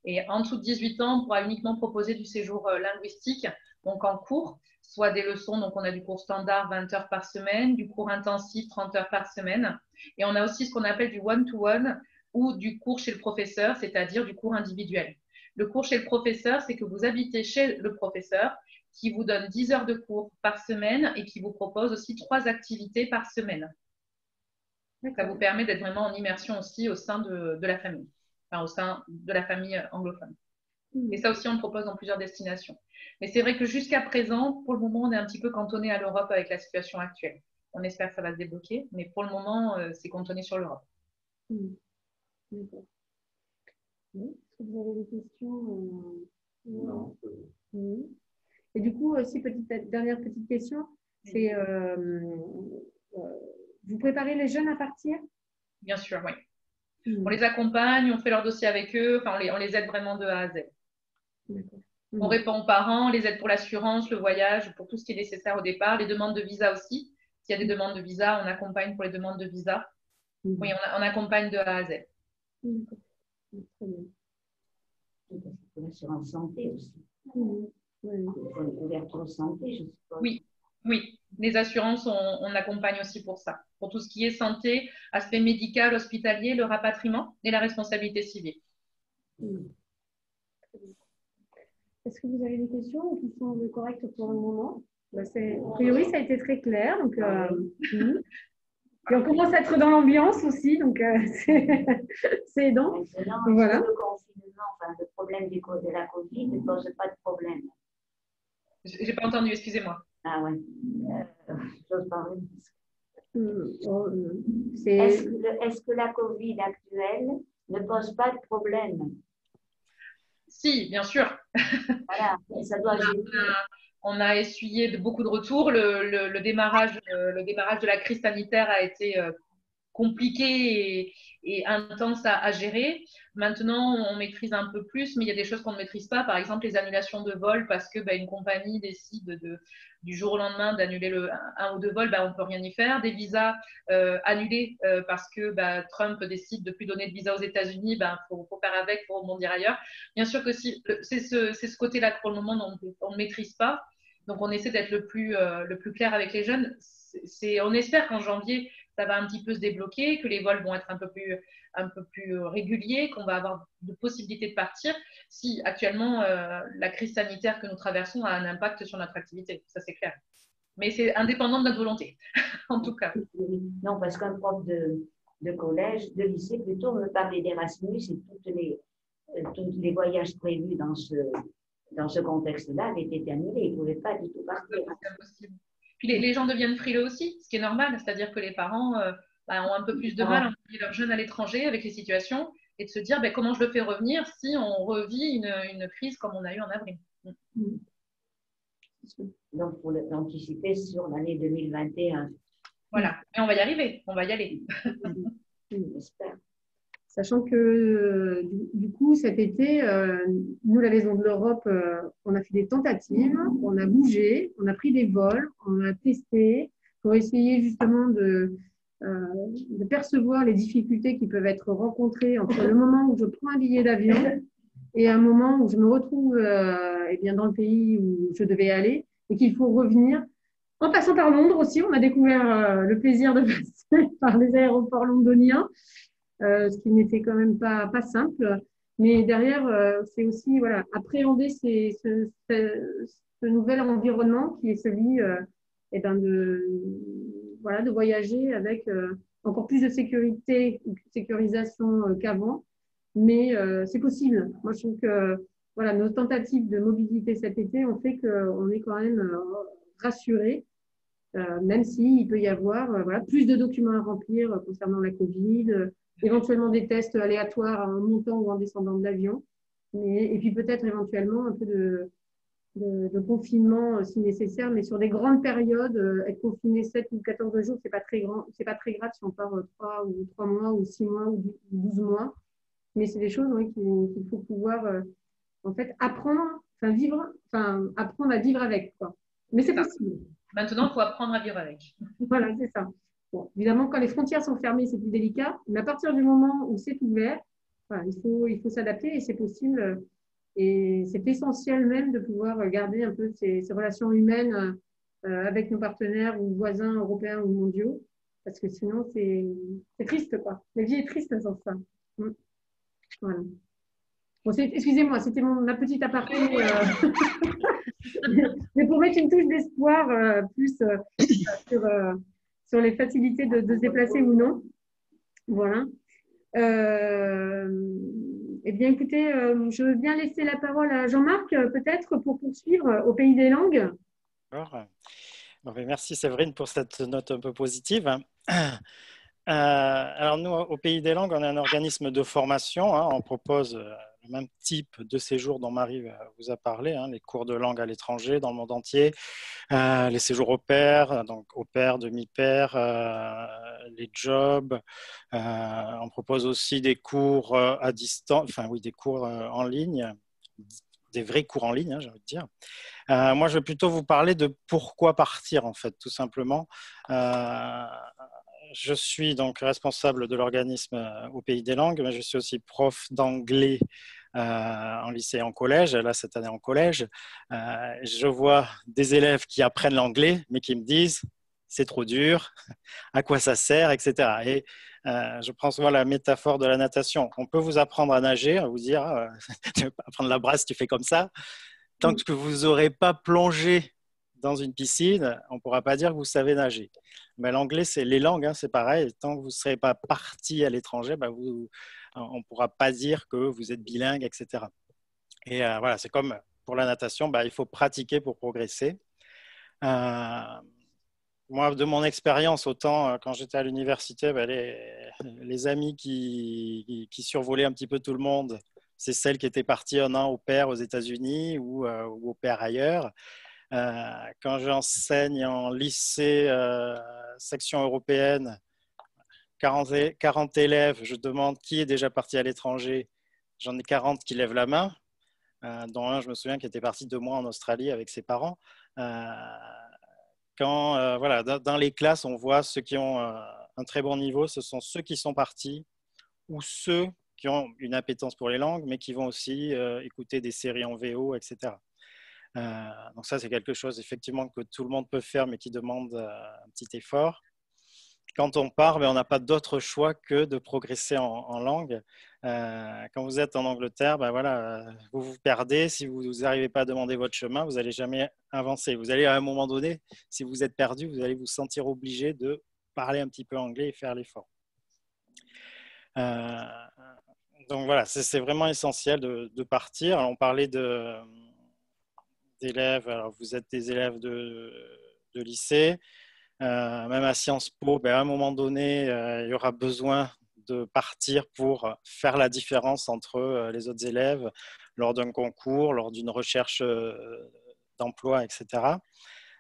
Et en dessous de 18 ans, on pourra uniquement proposer du séjour linguistique, donc en cours, soit des leçons. Donc, on a du cours standard 20 heures par semaine, du cours intensif 30 heures par semaine. Et on a aussi ce qu'on appelle du one-to-one ou du cours chez le professeur, c'est-à-dire du cours individuel. Le cours chez le professeur, c'est que vous habitez chez le professeur qui vous donne 10 heures de cours par semaine et qui vous propose aussi 3 activités par semaine. Ça vous permet d'être vraiment en immersion aussi au sein de la famille, enfin au sein de la famille anglophone. Et ça aussi, on le propose dans plusieurs destinations. Mais c'est vrai que jusqu'à présent, pour le moment, on est un petit peu cantonné à l'Europe avec la situation actuelle. On espère que ça va se débloquer, mais pour le moment, c'est cantonné sur l'Europe. D'accord. Est-ce que vous avez des questions? Non. Et du coup, aussi, dernière petite question, c'est vous préparez les jeunes à partir? Bien sûr, oui. On les accompagne, on fait leur dossier avec eux, enfin, on les aide vraiment de A à Z. On répond aux parents, on les aide pour l'assurance, le voyage, pour tout ce qui est nécessaire au départ, les demandes de visa aussi. S'il y a des demandes de visa, on accompagne pour les demandes de visa. Oui, on accompagne de A à Z. Très bien. Pour l'assurance santé aussi. Pour une couverture santé, je suppose. Oui. Les assurances, on accompagne aussi pour ça. Pour tout ce qui est santé, aspect médical, hospitalier, le rapatriement et la responsabilité civile. Est-ce que vous avez des questions qui semblent correctes pour le moment? A priori, ça a été très clair. Donc, et on commence à être dans l'ambiance aussi, donc c'est aidant. Voilà. Le confinement, le problème de la Covid ne pose pas de problème. Je n'ai pas entendu, excusez-moi. Ah ouais. J'ose pas Est-ce que la Covid actuelle ne pose pas de problème? Si, bien sûr. Voilà, ça doit on a essuyé beaucoup de retours. Le démarrage de la crise sanitaire a été compliqué et intense à gérer. Maintenant, on maîtrise un peu plus, mais il y a des choses qu'on ne maîtrise pas. Par exemple, les annulations de vols, parce que une compagnie décide du jour au lendemain d'annuler un ou deux vols, on ne peut rien y faire. Des visas annulés parce que Trump décide de ne plus donner de visa aux États-Unis, faut faire avec, il faut rebondir ailleurs. Bien sûr que c'est ce côté-là que pour le moment, on ne maîtrise pas. Donc, on essaie d'être le plus clair avec les jeunes. On espère qu'en janvier, ça va un petit peu se débloquer, que les vols vont être un peu plus réguliers, qu'on va avoir de possibilités de partir. Si actuellement, la crise sanitaire que nous traversons a un impact sur notre activité, ça c'est clair. Mais c'est indépendant de notre volonté, en tout cas. Non, parce qu'un prof de collège, de lycée plutôt, me parlait d'Erasmus et tous les voyages prévus dans ce contexte-là avaient été annulés. Ils ne pouvaient pas du tout partir. C'est impossible. Puis les gens deviennent frileux aussi, ce qui est normal, c'est-à-dire que les parents ont un peu plus de mal à envoyer leurs jeunes à l'étranger avec les situations et de se dire comment je le fais revenir si on revit une crise comme on a eu en avril. Donc, pour l'anticiper sur l'année 2021. Voilà, mais on va y arriver, on va y aller. J'espère. Sachant que du coup, cet été, nous, la Maison de l'Europe, on a fait des tentatives, on a bougé, on a pris des vols, on a testé pour essayer justement de percevoir les difficultés qui peuvent être rencontrées entre le moment où je prends un billet d'avion et un moment où je me retrouve dans le pays où je devais aller et qu'il faut revenir. En passant par Londres aussi, on a découvert le plaisir de passer par les aéroports londoniens. Ce qui n'était quand même pas simple. Mais derrière, c'est aussi appréhender ce nouvel environnement qui est celui de voyager avec encore plus de sécurisation qu'avant. Mais c'est possible. Moi, je trouve que nos tentatives de mobilité cet été ont fait qu'on est quand même rassurés, même s'il peut y avoir plus de documents à remplir concernant la Covid, éventuellement des tests aléatoires en montant ou en descendant de l'avion, et puis peut-être éventuellement un peu de confinement si nécessaire, mais sur des grandes périodes, être confiné 7 ou 14 jours, c'est pas très grave si on part 3 mois ou 6 mois ou 12 mois, mais c'est des choses qu'il faut pouvoir apprendre à vivre avec, quoi. Mais c'est possible. Maintenant, il faut apprendre à vivre avec. Voilà, c'est ça. Bon, évidemment, quand les frontières sont fermées, c'est plus délicat. Mais à partir du moment où c'est ouvert, il faut s'adapter et c'est possible. Et c'est essentiel même de pouvoir garder un peu ces relations humaines avec nos partenaires ou voisins européens ou mondiaux. Parce que sinon, c'est triste, quoi. La vie est triste sans ça. Voilà. Bon, excusez-moi, c'était ma petite aparté. Mais pour mettre une touche d'espoir plus sur, sur les facilités de se déplacer ou non. Voilà. Eh bien, écoutez, je veux bien laisser la parole à Jean-Marc, peut-être, pour poursuivre au Pays des Langues. D'accord. Bon, ben, merci Séverine pour cette note un peu positive. Alors nous, au Pays des Langues, on est un organisme de formation. On propose le même type de séjour dont Marie vous a parlé, les cours de langue à l'étranger dans le monde entier, les séjours au pair, donc au pair, demi-pair, les jobs. On propose aussi des cours à distance, enfin oui, des cours en ligne, des vrais cours en ligne, j'ai envie de dire. Moi, je vais plutôt vous parler de pourquoi partir, en fait, tout simplement. Je suis donc responsable de l'organisme au Pays des Langues, mais je suis aussi prof d'anglais en lycée et en collège. Là, cette année en collège, je vois des élèves qui apprennent l'anglais, mais qui me disent c'est trop dur, à quoi ça sert, etc. Et je prends souvent la métaphore de la natation. On peut vous apprendre à nager, à vous dire tu veux pas apprendre la brasse, tu fais comme ça. Tant que vous n'aurez pas plongé dans une piscine, on ne pourra pas dire que vous savez nager. Mais l'anglais, c'est les langues, c'est pareil. Tant que vous ne serez pas parti à l'étranger, on ne pourra pas dire que vous êtes bilingue, etc. Et voilà, c'est comme pour la natation, il faut pratiquer pour progresser. Moi, de mon expérience, autant quand j'étais à l'université, les amis qui survolaient un petit peu tout le monde, c'est celles qui étaient parties un an au pair aux États-Unis ou au pair ailleurs. Quand j'enseigne en lycée section européenne, 40 élèves, je demande qui est déjà parti à l'étranger. J'en ai 40 qui lèvent la main, dont un, je me souviens, qui était parti 2 mois en Australie avec ses parents. Dans les classes, on voit ceux qui ont un très bon niveau, ce sont ceux qui sont partis ou ceux qui ont une appétence pour les langues, mais qui vont aussi écouter des séries en VO, etc. Donc ça, c'est quelque chose effectivement que tout le monde peut faire, mais qui demande un petit effort. Quand on part, on n'a pas d'autre choix que de progresser en langue. Quand vous êtes en Angleterre, vous vous perdez. Si vous n'arrivez pas à demander votre chemin, vous n'allez jamais avancer. Vous allez à un moment donné, si vous êtes perdu, vous allez vous sentir obligé de parler un petit peu anglais et faire l'effort. Donc voilà, c'est vraiment essentiel de partir. Alors, on parlait d'élèves. Alors, vous êtes des élèves de lycée. Même à Sciences Po, à un moment donné, il y aura besoin de partir pour faire la différence entre les autres élèves lors d'un concours, lors d'une recherche d'emploi, etc.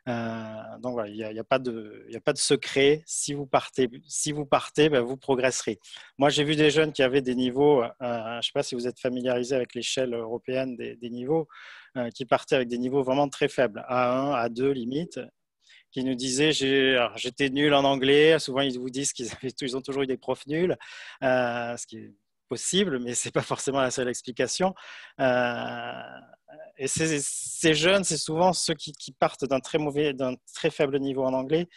Donc voilà, il n'y a pas de secret. Si vous partez, vous progresserez. Moi, j'ai vu des jeunes qui avaient des niveaux, je ne sais pas si vous êtes familiarisé avec l'échelle européenne des niveaux, qui partaient avec des niveaux vraiment très faibles, A1, A2 limite, qui nous disaient j'étais nul en anglais. Souvent, ils vous disent qu'ils ont toujours eu des profs nuls, ce qui est possible, mais ce n'est pas forcément la seule explication. Et ces jeunes, c'est souvent ceux qui partent d'un très faible niveau en anglais,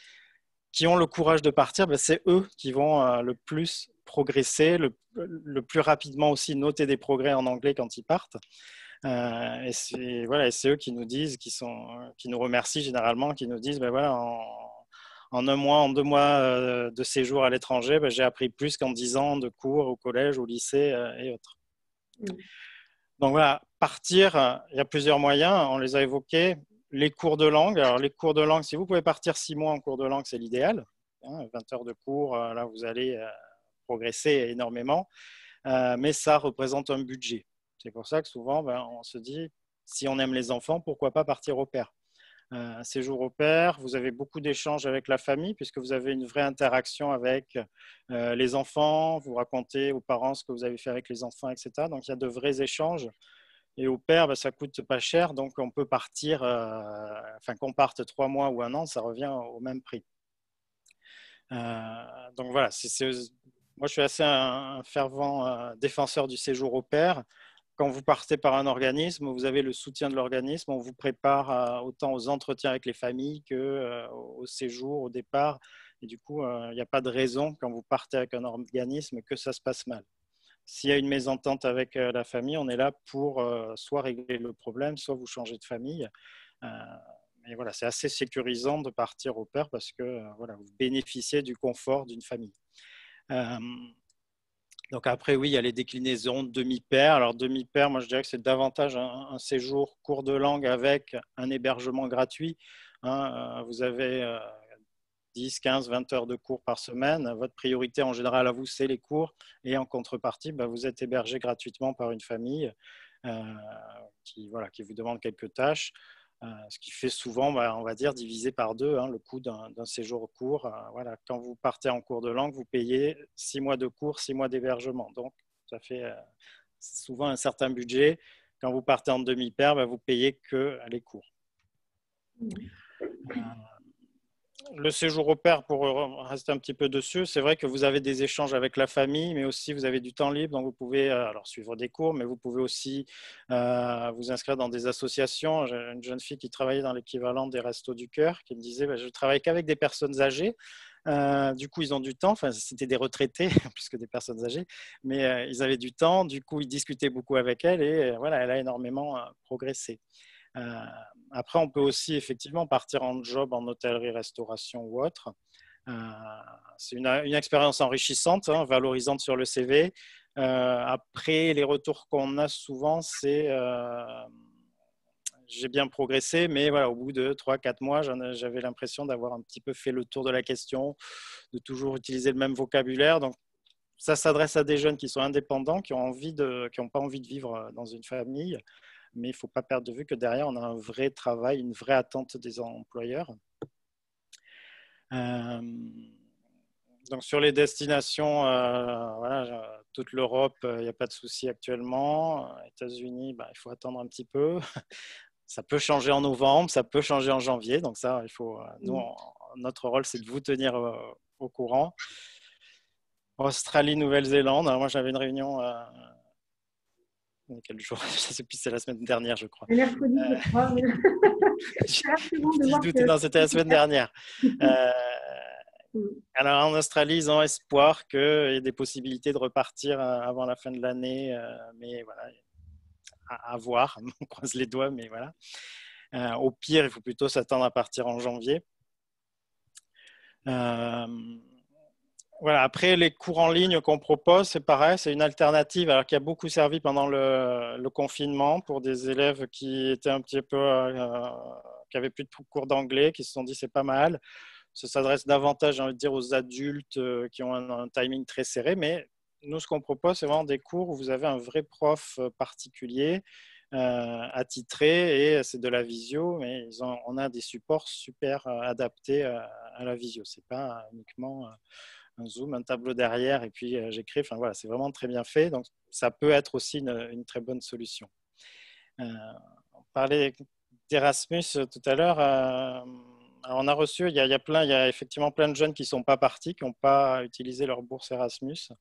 qui ont le courage de partir. C'est eux qui vont le plus progresser, le plus rapidement aussi noter des progrès en anglais quand ils partent. Et c'est eux qui nous disent, qui nous remercient généralement, qui nous disent en un mois, en 2 mois de séjour à l'étranger, j'ai appris plus qu'en 10 ans de cours au collège, au lycée et autres. Donc voilà, partir, il y a plusieurs moyens, on les a évoqués. Les cours de langue. Alors les cours de langue, si vous pouvez partir 6 mois en cours de langue, c'est l'idéal. 20 heures de cours, là vous allez progresser énormément, mais ça représente un budget. C'est pour ça que souvent, on se dit, si on aime les enfants, pourquoi pas partir au pair. Séjour au pair, vous avez beaucoup d'échanges avec la famille, puisque vous avez une vraie interaction avec les enfants, vous racontez aux parents ce que vous avez fait avec les enfants, etc. Donc, il y a de vrais échanges. Et au pair, ça coûte pas cher, donc on peut partir, qu'on parte 3 mois ou 1 an, ça revient au même prix. Donc voilà, moi je suis assez un fervent défenseur du séjour au pair. Quand vous partez par un organisme, vous avez le soutien de l'organisme, on vous prépare autant aux entretiens avec les familles qu'au séjour, au départ. Et du coup, il n'y a pas de raison, quand vous partez avec un organisme, que ça se passe mal. S'il y a une mésentente avec la famille, on est là pour soit régler le problème, soit vous changer de famille. Mais voilà, c'est assez sécurisant de partir au pair parce que voilà, vous bénéficiez du confort d'une famille. Donc après, oui, il y a les déclinaisons demi-pair. Alors demi-pair, moi je dirais que c'est davantage un séjour cours de langue avec un hébergement gratuit. Vous avez 10, 15, 20 heures de cours par semaine. Votre priorité en général à vous, c'est les cours. Et en contrepartie, vous êtes hébergé gratuitement par une famille qui vous demande quelques tâches. Ce qui fait souvent, on va dire, divisé par deux le coût d'un séjour au cours. Voilà. Quand vous partez en cours de langue, vous payez 6 mois de cours, 6 mois d'hébergement. Donc, ça fait souvent un certain budget. Quand vous partez en demi-pair, vous payez que les cours. Le séjour au pair, pour rester un petit peu dessus, c'est vrai que vous avez des échanges avec la famille, mais aussi vous avez du temps libre, donc vous pouvez suivre des cours, mais vous pouvez aussi vous inscrire dans des associations. J'ai une jeune fille qui travaillait dans l'équivalent des Restos du Cœur, qui me disait je travaille qu'avec des personnes âgées. Du coup, ils ont du temps. Enfin, c'était des retraités plus que des personnes âgées, mais ils avaient du temps. Du coup, ils discutaient beaucoup avec elle et voilà, elle a énormément progressé. Après, on peut aussi effectivement partir en job en hôtellerie, restauration ou autre. C'est une expérience enrichissante, valorisante sur le CV. Après, les retours qu'on a souvent, c'est j'ai bien progressé, mais voilà, au bout de 3-4 mois, j'avais l'impression d'avoir un petit peu fait le tour de la question, de toujours utiliser le même vocabulaire. Donc, ça s'adresse à des jeunes qui sont indépendants, qui n'ont pas envie de vivre dans une famille. Mais il ne faut pas perdre de vue que derrière, on a un vrai travail, une vraie attente des employeurs. Donc, sur les destinations, toute l'Europe, il n'y a pas de souci actuellement. États-Unis, il faut attendre un petit peu. Ça peut changer en novembre, ça peut changer en janvier. Donc ça, notre rôle, c'est de vous tenir au courant. Australie, Nouvelle-Zélande. Alors moi, j'avais une réunion... quel jour? Je ne sais plus, c'est la semaine dernière, je crois. Mercredi, je crois. Non, c'était la semaine dernière. Alors, en Australie, ils ont espoir qu'il y ait des possibilités de repartir avant la fin de l'année. Mais voilà, à voir. On croise les doigts, mais voilà. Au pire, il faut plutôt s'attendre à partir en janvier. Voilà. Après, les cours en ligne qu'on propose, c'est pareil, c'est une alternative alors qui a beaucoup servi pendant le confinement pour des élèves qui étaient un petit peu, qui n'avaient plus de cours d'anglais, qui se sont dit c'est pas mal. Ça s'adresse davantage, j'ai envie de dire, aux adultes qui ont un timing très serré, mais nous, ce qu'on propose, c'est vraiment des cours où vous avez un vrai prof particulier, attitré, et c'est de la visio, mais on a des supports super adaptés à la visio. C'est pas uniquement un Zoom, un tableau derrière, et puis j'écris. Enfin voilà, c'est vraiment très bien fait. Donc ça peut être aussi une très bonne solution. On parlait d'Erasmus tout à l'heure. Alors on a reçu, il y a effectivement plein de jeunes qui ne sont pas partis, qui n'ont pas utilisé leur bourse Erasmus.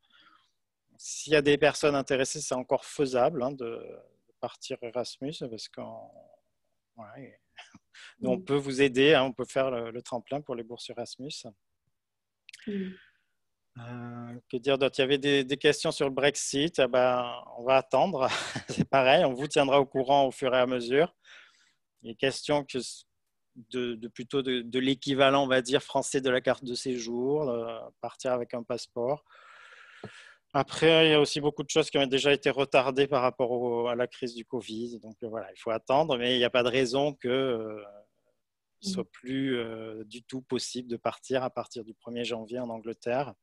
S'il y a des personnes intéressées, c'est encore faisable de partir Erasmus, parce qu'on on peut vous aider, on peut faire le tremplin pour les bourses Erasmus. Que dire d'autre? Il y avait des questions sur le Brexit. On va attendre. C'est pareil, on vous tiendra au courant au fur et à mesure. Les questions plutôt de l'équivalent, on va dire, français de la carte de séjour, partir avec un passeport. Après, il y a aussi beaucoup de choses qui ont déjà été retardées par rapport à la crise du Covid. Donc voilà, il faut attendre, mais il n'y a pas de raison que il ne soit plus du tout possible de partir à partir du 1er janvier en Angleterre.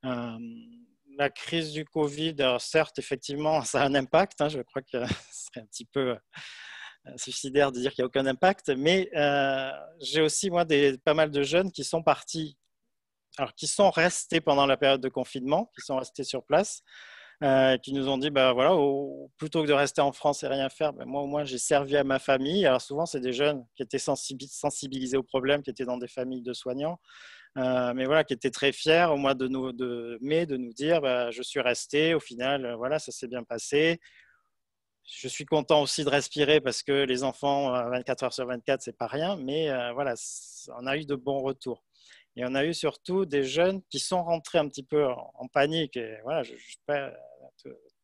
La crise du Covid, alors certes, effectivement, ça a un impact. Je crois que ce serait un petit peu suicidaire de dire qu'il n'y a aucun impact. Mais j'ai aussi, moi, pas mal de jeunes qui sont partis, alors qui sont restés pendant la période de confinement, qui sont restés sur place, qui nous ont dit, plutôt que de rester en France et rien faire, moi au moins j'ai servi à ma famille. Alors souvent c'est des jeunes qui étaient sensibilisés au problème, qui étaient dans des familles de soignants, mais voilà, qui étaient très fiers au mois de mai de nous dire, je suis resté, au final, ça s'est bien passé. Je suis content aussi de respirer parce que les enfants, 24 heures sur 24, c'est pas rien, mais on a eu de bons retours. Et on a eu surtout des jeunes qui sont rentrés un petit peu en panique. Et voilà, je ne suis pas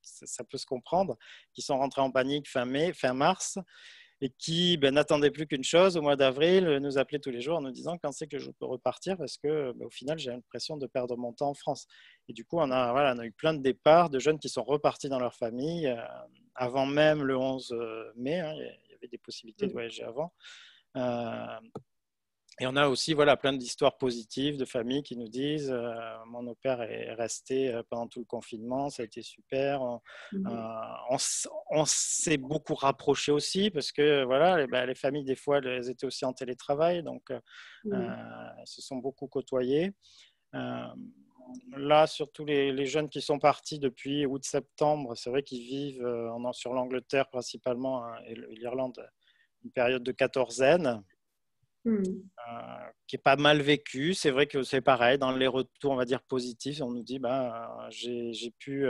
ça peut se comprendre, qui sont rentrés en panique fin mars, et qui n'attendaient plus qu'une chose, au mois d'avril, nous appelaient tous les jours en nous disant quand c'est que je peux repartir, parce que au final, j'ai l'impression de perdre mon temps en France. Et du coup, on a eu plein de départs de jeunes qui sont repartis dans leur famille avant même le 11 mai. Hein, il y avait des possibilités de voyager avant. Et on a aussi plein d'histoires positives de familles qui nous disent mon au-pair est resté pendant tout le confinement, ça a été super. On s'est beaucoup rapprochés aussi parce que les familles, des fois, elles étaient aussi en télétravail, donc elles se sont beaucoup côtoyées. Là, surtout les jeunes qui sont partis depuis août-septembre, c'est vrai qu'ils vivent sur l'Angleterre principalement et l'Irlande, une période de quatorzaine. Qui est pas mal vécu. C'est vrai que c'est pareil, dans les retours, on va dire, positifs, on nous dit j'ai pu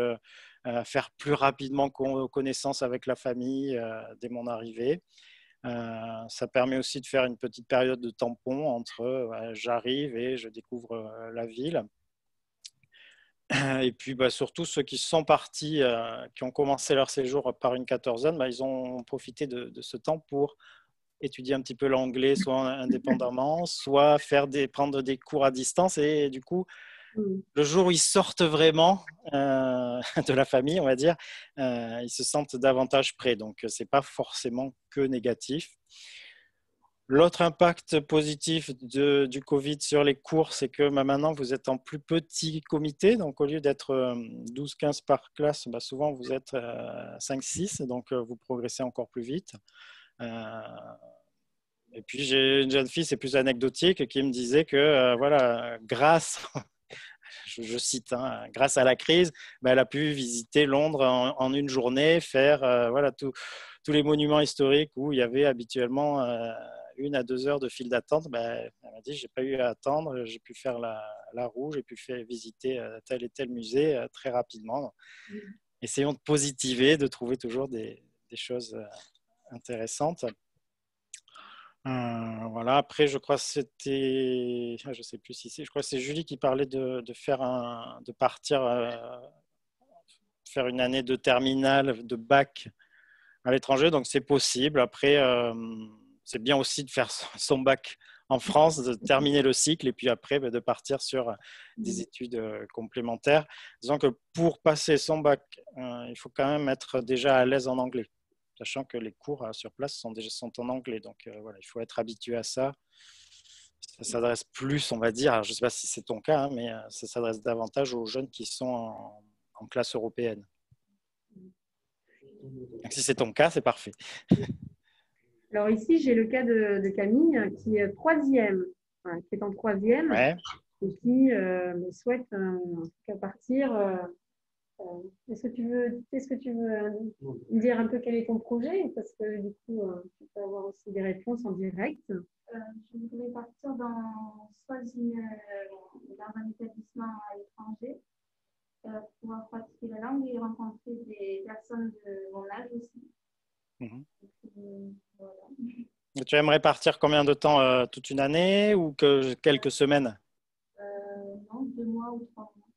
faire plus rapidement connaissance avec la famille dès mon arrivée. Ça permet aussi de faire une petite période de tampon entre j'arrive et je découvre la ville. Et puis surtout ceux qui sont partis, qui ont commencé leur séjour par une quatorzaine, ils ont profité de ce temps pour étudier un petit peu l'anglais, soit indépendamment, soit prendre des cours à distance. Et du coup, le jour où ils sortent vraiment de la famille, on va dire, ils se sentent davantage prêts. Donc, ce n'est pas forcément que négatif. L'autre impact positif du Covid sur les cours, c'est que maintenant, vous êtes en plus petit comité. Donc, au lieu d'être 12-15 par classe, souvent, vous êtes 5-6. Donc, vous progressez encore plus vite. Et puis j'ai une jeune fille, c'est plus anecdotique, qui me disait que grâce, je cite, grâce à la crise, elle a pu visiter Londres en une journée, faire tous les monuments historiques où il y avait habituellement 1 à 2 heures de file d'attente. Elle m'a dit, j'ai pas eu à attendre, j'ai pu faire la roue, j'ai pu visiter tel et tel musée très rapidement. Essayons de positiver, de trouver toujours des choses intéressantes. Après, je crois que c'était, je sais plus si c'est, je crois que c'est Julie qui parlait de partir faire une année de terminale, de bac à l'étranger, donc c'est possible. Après, c'est bien aussi de faire son bac en France, de terminer le cycle et puis après de partir sur des études complémentaires. Disons que pour passer son bac, il faut quand même être déjà à l'aise en anglais, sachant que les cours sur place sont en anglais. Donc, il faut être habitué à ça. Ça s'adresse plus, on va dire, alors, je ne sais pas si c'est ton cas, mais ça s'adresse davantage aux jeunes qui sont en classe européenne. Donc, si c'est ton cas, c'est parfait. Alors ici, j'ai le cas de Camille qui est troisième, qui est en troisième et qui souhaite partir. Est-ce que tu veux dire un peu quel est ton projet? Parce que du coup, tu peux avoir aussi des réponses en direct. Je voudrais partir dans un établissement à l'étranger pour pouvoir pratiquer la langue et rencontrer des personnes de mon âge aussi. Et tu aimerais partir combien de temps? Toute une année ou quelques semaines? Non, 2 mois ou 3 mois.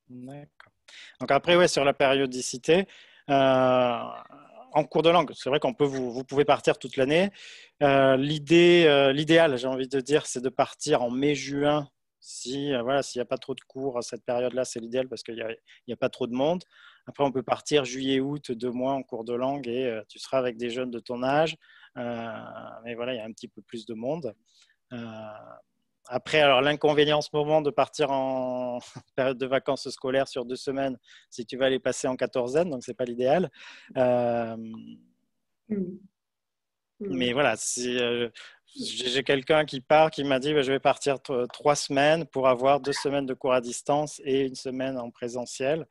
D'accord. Donc après, sur la périodicité, en cours de langue, c'est vrai vous pouvez partir toute l'année. L'idéal, j'ai envie de dire, c'est de partir en mai-juin. S'il n'y a pas trop de cours à cette période-là, c'est l'idéal parce qu'il n'y a pas trop de monde. Après, on peut partir juillet-août, 2 mois en cours de langue et tu seras avec des jeunes de ton âge. Mais il y a un petit peu plus de monde. Après, alors l'inconvénient en ce moment de partir en période de vacances scolaires sur 2 semaines, c'est que tu vas les passer en quatorzaine, donc ce n'est pas l'idéal. Mais j'ai quelqu'un qui part, qui m'a dit je vais partir 3 semaines pour avoir 2 semaines de cours à distance et 1 semaine en présentiel.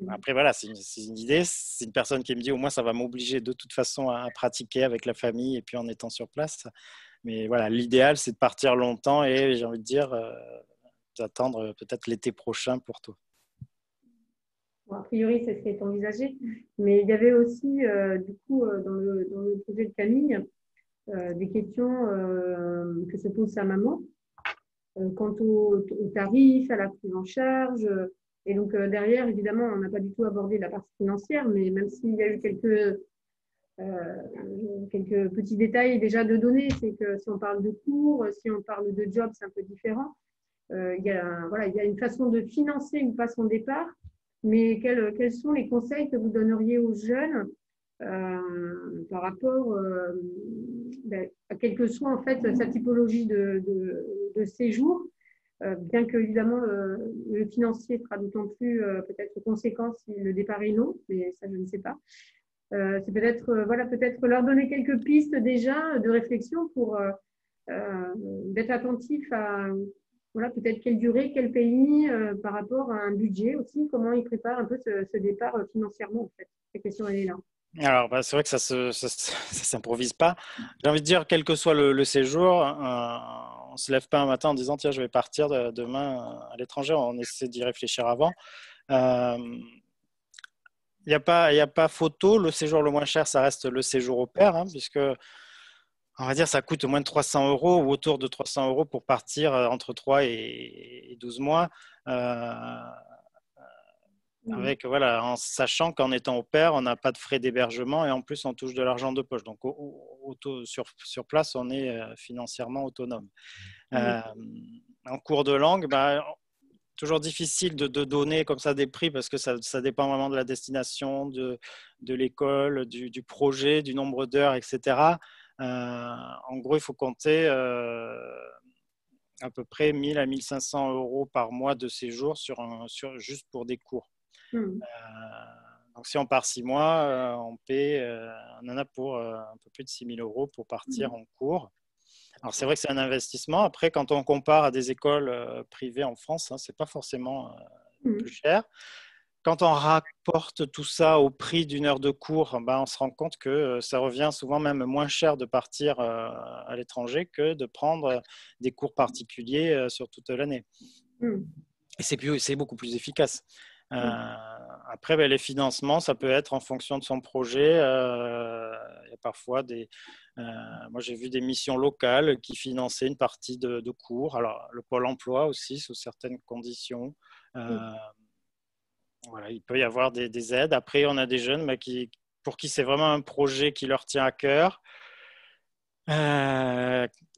Après, c'est une idée. C'est une personne qui me dit au moins ça va m'obliger de toute façon à pratiquer avec la famille et puis en étant sur place. Mais l'idéal, c'est de partir longtemps et j'ai envie de dire d'attendre peut-être l'été prochain pour toi. Bon, a priori, c'est ce qui est envisagé. Mais il y avait aussi, du coup, dans le projet de Camille, des questions que se pose sa maman quant au tarif, à la prise en charge. Et donc, derrière, évidemment, on n'a pas du tout abordé la partie financière, mais même s'il y a eu quelques petits détails déjà de données, c'est que si on parle de cours, si on parle de job, c'est un peu différent. Il y a une façon de financer ou pas son départ, mais quels sont les conseils que vous donneriez aux jeunes par rapport à quelle que soit en fait sa typologie de séjour, bien que évidemment le financier sera d'autant plus peut-être conséquent si le départ est long, mais ça je ne sais pas. C'est peut-être leur donner quelques pistes déjà de réflexion pour d'être attentif à peut-être quelle durée, quel pays, par rapport à un budget aussi, comment ils préparent un peu ce départ financièrement en fait. La question elle est là. Alors, c'est vrai que ça s'improvise pas. J'ai envie de dire, quel que soit le séjour, on ne se lève pas un matin en disant, tiens, je vais partir demain à l'étranger. On essaie d'y réfléchir avant. Il n'y a pas photo. Le séjour le moins cher, ça reste le séjour au pair, puisque, on va dire, ça coûte moins de 300 € ou autour de 300 € pour partir entre 3 et 12 mois. Avec, en sachant qu'en étant au pair, on n'a pas de frais d'hébergement et en plus, on touche de l'argent de poche. Donc, sur place, on est financièrement autonome. En cours de langue, toujours difficile de donner comme ça des prix parce que ça dépend vraiment de la destination, de l'école, du projet, du nombre d'heures, etc. En gros, il faut compter à peu près 1 000 à 1 500 € par mois de séjour juste pour des cours. Donc, si on part 6 mois, on en a pour un peu plus de 6 000 € pour partir en cours. Alors, c'est vrai que c'est un investissement. Après, quand on compare à des écoles privées en France, ce n'est pas forcément plus cher. Quand on rapporte tout ça au prix d'une heure de cours, on se rend compte que ça revient souvent même moins cher de partir à l'étranger que de prendre des cours particuliers sur toute l'année. Et c'est beaucoup plus efficace. Après, les financements, ça peut être en fonction de son projet. Il y a parfois moi, j'ai vu des missions locales qui finançaient une partie de cours. Alors, le Pôle emploi aussi, sous certaines conditions. Il peut y avoir des aides. Après, on a des jeunes pour qui c'est vraiment un projet qui leur tient à cœur.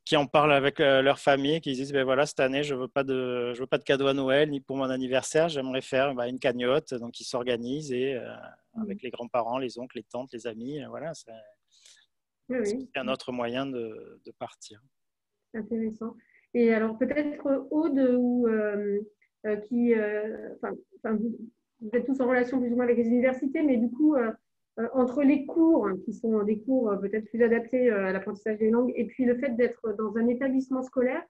Qui en parlent avec leur famille, qui disent cette année je veux pas de cadeau à Noël ni pour mon anniversaire, j'aimerais faire une cagnotte, donc ils s'organisent et avec les grands-parents, les oncles, les tantes, les amis, c'est un autre moyen de partir. Intéressant. Et alors peut-être Aude vous êtes tous en relation plus ou moins avec les universités, mais du coup entre les cours, qui sont des cours peut-être plus adaptés à l'apprentissage des langues, et puis le fait d'être dans un établissement scolaire,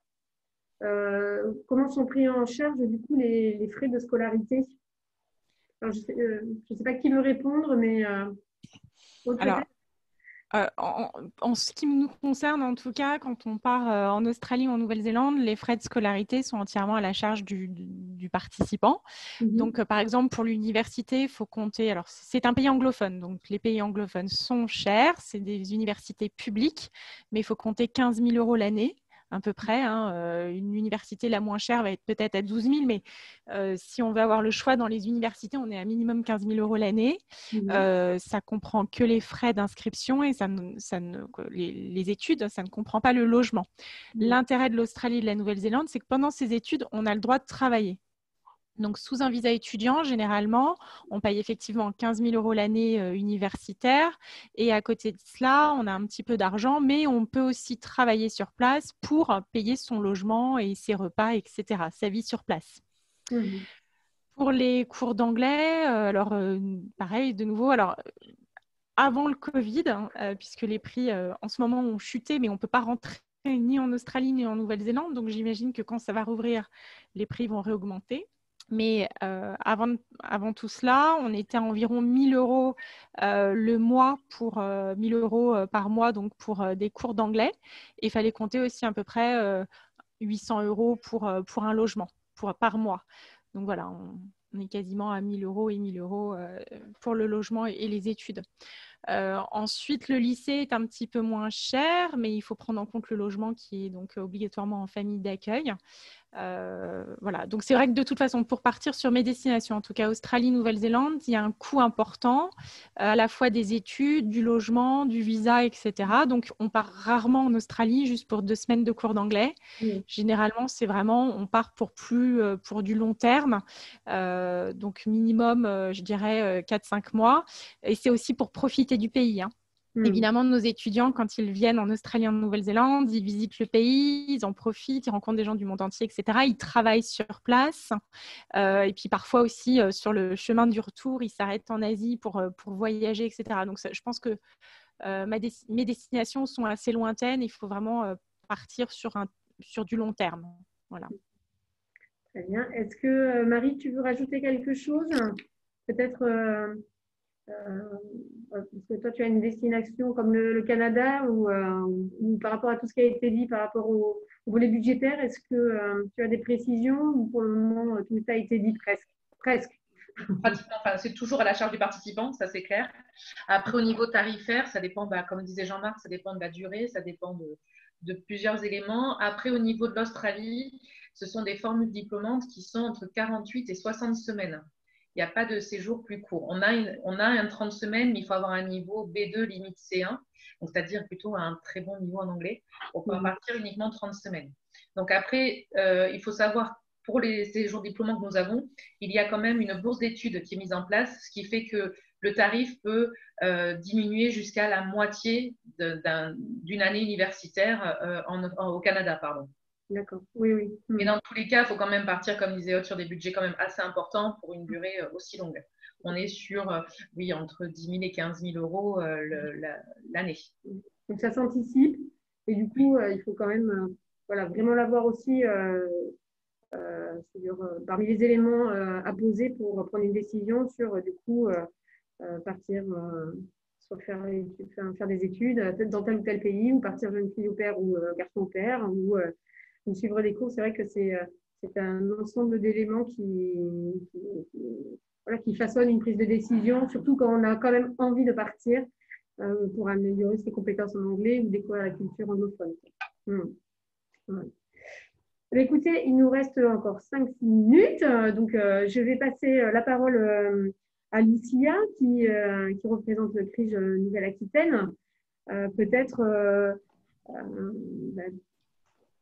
comment sont pris en charge du coup les frais de scolarité? Alors, je sais pas qui veut répondre, mais alors, en ce qui nous concerne, en tout cas, quand on part en Australie ou en Nouvelle-Zélande, les frais de scolarité sont entièrement à la charge du participant. Donc, par exemple, pour l'université, il faut compter… Alors, c'est un pays anglophone, donc les pays anglophones sont chers. C'est des universités publiques, mais il faut compter 15 000 € l'année, à peu près. Une université la moins chère va être peut-être à 12 000, mais si on veut avoir le choix dans les universités, on est à minimum 15 000 € l'année. Ça comprend que les frais d'inscription et les études, ça ne comprend pas le logement. L'intérêt de l'Australie et de la Nouvelle-Zélande, c'est que pendant ces études, on a le droit de travailler. Donc, sous un visa étudiant, généralement, on paye effectivement 15 000 € l'année universitaire. Et à côté de cela, on a un petit peu d'argent, mais on peut aussi travailler sur place pour payer son logement et ses repas, etc., sa vie sur place. Pour les cours d'anglais, pareil, de nouveau, avant le Covid, puisque les prix en ce moment ont chuté, mais on ne peut pas rentrer ni en Australie ni en Nouvelle-Zélande. Donc, j'imagine que quand ça va rouvrir, les prix vont réaugmenter. Mais avant tout cela, on était à environ 1 000 € le mois, pour 1 000 € par mois, donc pour des cours d'anglais. Et il fallait compter aussi à peu près 800 € pour un logement par mois. Donc voilà, on est quasiment à 1 000 € et 1 000 € pour le logement et les études. Ensuite, le lycée est un petit peu moins cher, mais il faut prendre en compte le logement qui est donc obligatoirement en famille d'accueil. Voilà. Donc, c'est vrai que de toute façon, pour partir sur mes destinations, en tout cas Australie, Nouvelle-Zélande, il y a un coût important, à la fois des études, du logement, du visa, etc. Donc, on part rarement en Australie juste pour 2 semaines de cours d'anglais. Généralement, c'est vraiment, on part pour du long terme, donc minimum, je dirais, 4-5 mois. Et c'est aussi pour profiter du pays, hein. Évidemment, nos étudiants, quand ils viennent en Australie, en Nouvelle-Zélande, ils visitent le pays, ils en profitent, ils rencontrent des gens du monde entier, etc. Ils travaillent sur place. Et puis parfois aussi, sur le chemin du retour, ils s'arrêtent en Asie pour voyager, etc. Donc, je pense que mes destinations sont assez lointaines. Il faut vraiment partir sur du long terme. Voilà. Très bien. Est-ce que, Marie, tu veux rajouter quelque chose? Peut-être... parce que toi, tu as une destination comme le Canada ou par rapport à tout ce qui a été dit par rapport au volet budgétaire, est-ce que tu as des précisions ou pour le moment, tout a été dit presque? Pratiquement, enfin, c'est toujours à la charge du participant, ça c'est clair. Après, au niveau tarifaire, ça dépend, comme disait Jean-Marc, ça dépend de la durée, ça dépend de plusieurs éléments. Après, au niveau de l'Australie, ce sont des formules diplômantes qui sont entre 48 et 60 semaines. Il n'y a pas de séjour plus court. On a un 30 semaines, mais il faut avoir un niveau B2 limite C1, donc c'est-à-dire plutôt un très bon niveau en anglais pour pouvoir partir uniquement 30 semaines. Donc après, il faut savoir, pour les séjours diplômants que nous avons, il y a quand même une bourse d'études qui est mise en place, ce qui fait que le tarif peut diminuer jusqu'à la moitié d'une année universitaire au Canada, pardon. D'accord, oui. Mais dans tous les cas, il faut quand même partir, comme disait Aude, sur des budgets quand même assez importants pour une durée aussi longue. On est sur, entre 10 000 et 15 000 euros l'année. Donc, ça s'anticipe. Et du coup, il faut quand même vraiment l'avoir aussi parmi les éléments à poser pour prendre une décision sur, du coup, partir, soit faire des études, peut-être dans tel ou tel pays, ou partir jeune fille au père ou garçon au père, ou suivre des cours. C'est vrai que c'est un ensemble d'éléments qui façonnent une prise de décision, surtout quand on a quand même envie de partir pour améliorer ses compétences en anglais ou découvrir la culture anglophone. Écoutez, il nous reste encore 5-6 minutes, donc je vais passer la parole à Lucia qui représente le CRIJ Nouvelle-Aquitaine. Peut-être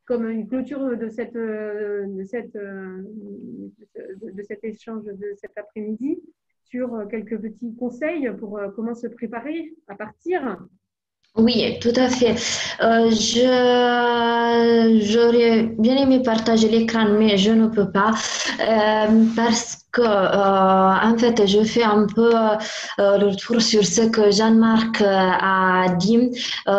comme une clôture de cet échange de cet après-midi, sur quelques petits conseils pour comment se préparer à partir. Oui, tout à fait. J'aurais bien aimé partager l'écran, mais je ne peux pas parce que, en fait, je fais un peu le retour sur ce que Jean-Marc a dit,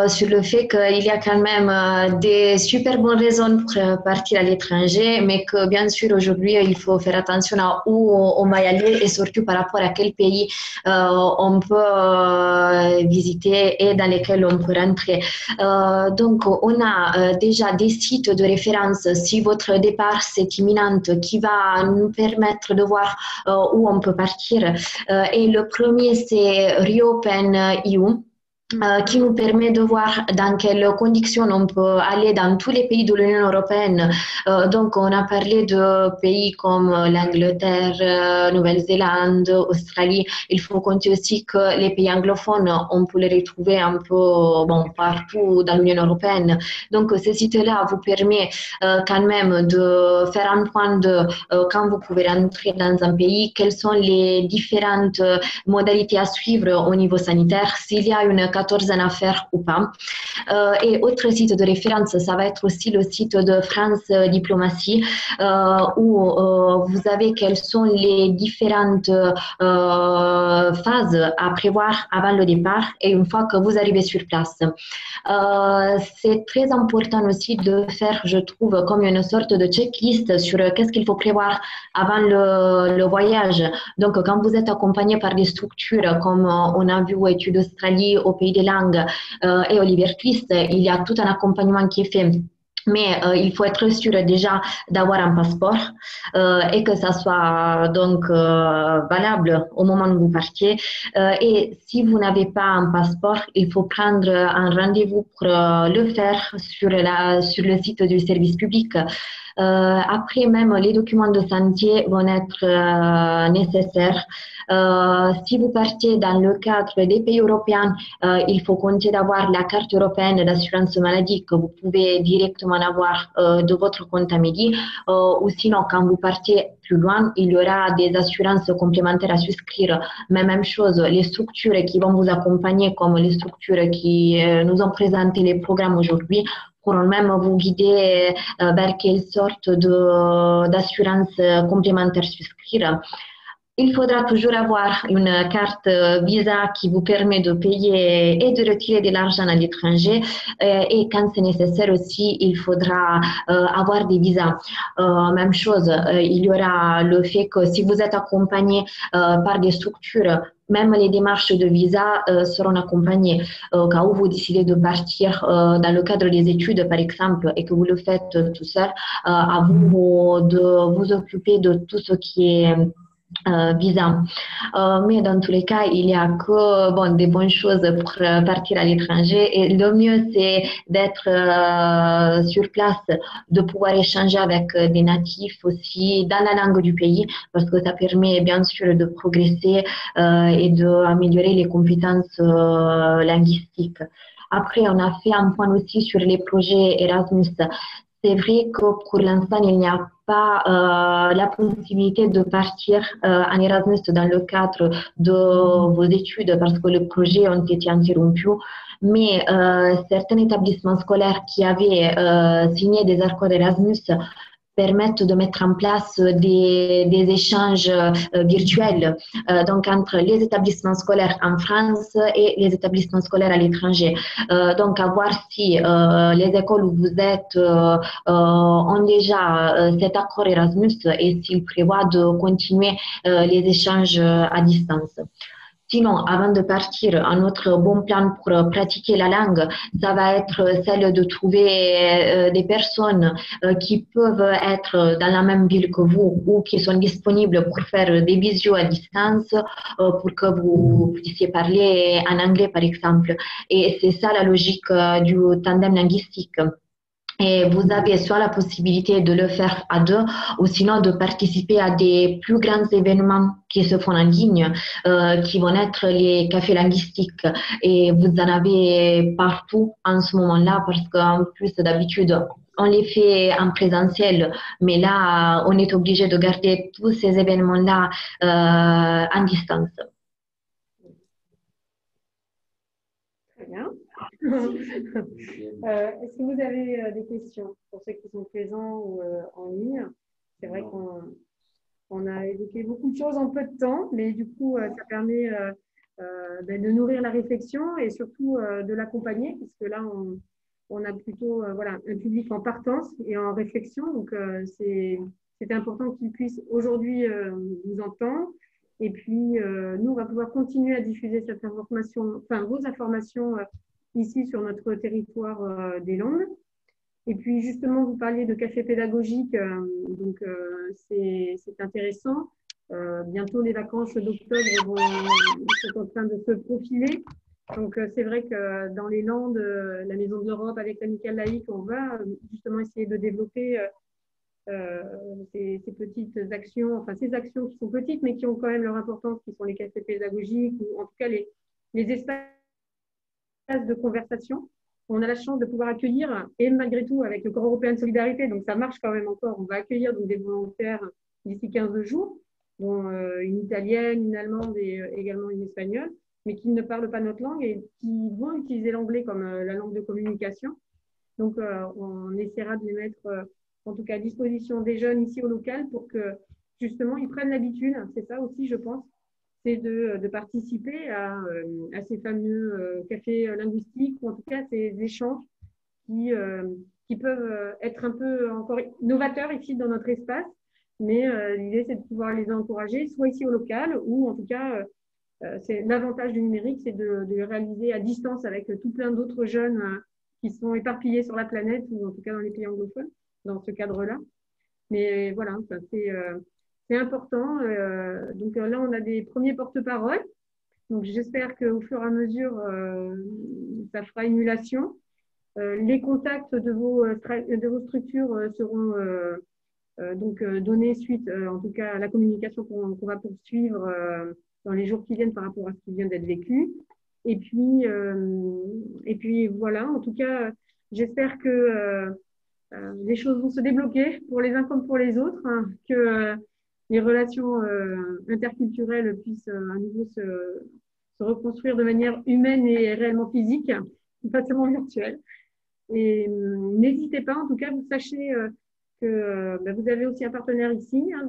sur le fait qu'il y a quand même des super bonnes raisons pour partir à l'étranger, mais que bien sûr, aujourd'hui, il faut faire attention à où on va y aller et surtout par rapport à quel pays on peut visiter et dans lesquels on peut rentrer. Donc, on a déjà des sites de référence si votre départ c'est imminent qui va nous permettre de voir où on peut partir. Et le premier, c'est Reopen.eu. Qui nous permet de voir dans quelles conditions on peut aller dans tous les pays de l'Union européenne. Donc, on a parlé de pays comme l'Angleterre, Nouvelle-Zélande, Australie. Il faut compter aussi que les pays anglophones, on peut les retrouver un peu partout dans l'Union européenne. Donc, ce site-là vous permet quand même de faire un point de quand vous pouvez rentrer dans un pays, quelles sont les différentes modalités à suivre au niveau sanitaire, s'il y a une quatorzaine à faire ou pas. Et autre site de référence, ça va être aussi le site de France Diplomatie, où vous avez quelles sont les différentes phases à prévoir avant le départ et une fois que vous arrivez sur place. C'est très important aussi de faire, je trouve, comme une sorte de checklist sur qu'est-ce qu'il faut prévoir avant le voyage. Donc, quand vous êtes accompagné par des structures comme on a vu aux Études d'Australie, au Pays des Langues et Olivier Twist, il y a tout un accompagnement qui est fait Mais il faut être sûr déjà d'avoir un passeport et que ça soit donc valable au moment où vous partiez. Et si vous n'avez pas un passeport, il faut prendre un rendez-vous pour le faire sur le site du service public. Après, même les documents de santé vont être nécessaires. Si vous partez dans le cadre des pays européens, il faut compter d'avoir la carte européenne d'assurance maladie que vous pouvez directement avoir de votre compte Amélie. Ou sinon, quand vous partez plus loin, il y aura des assurances complémentaires à souscrire. Mais même chose, les structures qui vont vous accompagner, comme les structures qui nous ont présenté les programmes aujourd'hui, pourront même vous guider vers quelle sorte d'assurance complémentaire souscrire. Il faudra toujours avoir une carte Visa qui vous permet de payer et de retirer de l'argent à l'étranger. Et quand c'est nécessaire aussi, il faudra avoir des visas. Même chose, il y aura le fait que si vous êtes accompagné par des structures, même les démarches de visa seront accompagnées. Au cas où vous décidez de partir dans le cadre des études, par exemple, et que vous le faites tout seul, à vous de vous occuper de tout ce qui est visa. Mais dans tous les cas, il n'y a que des bonnes choses pour partir à l'étranger. Et le mieux, c'est d'être sur place, de pouvoir échanger avec des natifs aussi dans la langue du pays, parce que ça permet bien sûr de progresser et d'améliorer les compétences linguistiques. Après, on a fait un point aussi sur les projets Erasmus. C'est vrai que pour l'instant, il n'y a pas la possibilité de partir en Erasmus dans le cadre de vos études parce que les projets ont été interrompus. Mais certains établissements scolaires qui avaient signé des accords Erasmus permettent de mettre en place des échanges virtuels donc entre les établissements scolaires en France et les établissements scolaires à l'étranger. Donc, à voir si les écoles où vous êtes ont déjà cet accord Erasmus et s'ils prévoient de continuer les échanges à distance. Sinon, avant de partir, un autre bon plan pour pratiquer la langue, ça va être celle de trouver des personnes qui peuvent être dans la même ville que vous ou qui sont disponibles pour faire des visios à distance pour que vous puissiez parler en anglais, par exemple. Et c'est ça la logique du tandem linguistique. Et vous avez soit la possibilité de le faire à deux ou sinon de participer à des plus grands événements qui se font en ligne, qui vont être les cafés linguistiques. Et vous en avez partout en ce moment-là parce qu'en plus d'habitude, on les fait en présentiel, mais là, on est obligé de garder tous ces événements-là en distance. Très bien. Est-ce que vous avez des questions pour ceux qui sont présents ou en ligne? C'est vrai qu'on a évoqué beaucoup de choses en peu de temps, mais du coup, ça permet de nourrir la réflexion et surtout de l'accompagner, puisque là, on a plutôt un public en partance et en réflexion. Donc, c'est important qu'ils puissent aujourd'hui nous entendre. Et puis, nous, on va pouvoir continuer à diffuser cette information, enfin, vos informations ici sur notre territoire des Landes. Et puis, justement, vous parliez de café pédagogique, donc c'est intéressant. Bientôt, les vacances d'octobre sont en train de se profiler. Donc, c'est vrai que dans les Landes, la Maison de l'Europe avec l'Amicale laïque, on va justement essayer de développer ces petites actions, enfin ces actions qui sont petites, mais qui ont quand même leur importance, qui sont les cafés pédagogiques, ou en tout cas les espaces de conversation. On a la chance de pouvoir accueillir, et malgré tout, avec le Corps européen de solidarité, donc ça marche quand même encore, on va accueillir donc, des volontaires d'ici 15 jours, dont une italienne, une allemande et également une espagnole, mais qui ne parlent pas notre langue et qui vont utiliser l'anglais comme la langue de communication. Donc, on essaiera de les mettre, en tout cas, à disposition des jeunes ici au local pour que, justement, ils prennent l'habitude, c'est ça aussi, je pense, c'est de participer à ces fameux cafés linguistiques ou en tout cas ces échanges qui peuvent être un peu encore novateurs ici dans notre espace. Mais l'idée, c'est de pouvoir les encourager, soit ici au local ou en tout cas, l'avantage du numérique, c'est de le réaliser à distance avec tout plein d'autres jeunes qui sont éparpillés sur la planète, ou en tout cas dans les pays anglophones, dans ce cadre-là. Mais voilà, c'est important. Donc là, on a des premiers porte-paroles. Donc j'espère qu'au fur et à mesure, ça fera émulation. Les contacts de vos structures seront donc donnés suite, en tout cas, à la communication qu'on va poursuivre dans les jours qui viennent par rapport à ce qui vient d'être vécu. Et puis voilà, en tout cas, j'espère que les choses vont se débloquer pour les uns comme pour les autres, hein, que les relations interculturelles puissent à nouveau se reconstruire de manière humaine et réellement physique, pas seulement virtuelle. Et n'hésitez pas, en tout cas, vous sachez que vous avez aussi un partenaire ici, hein,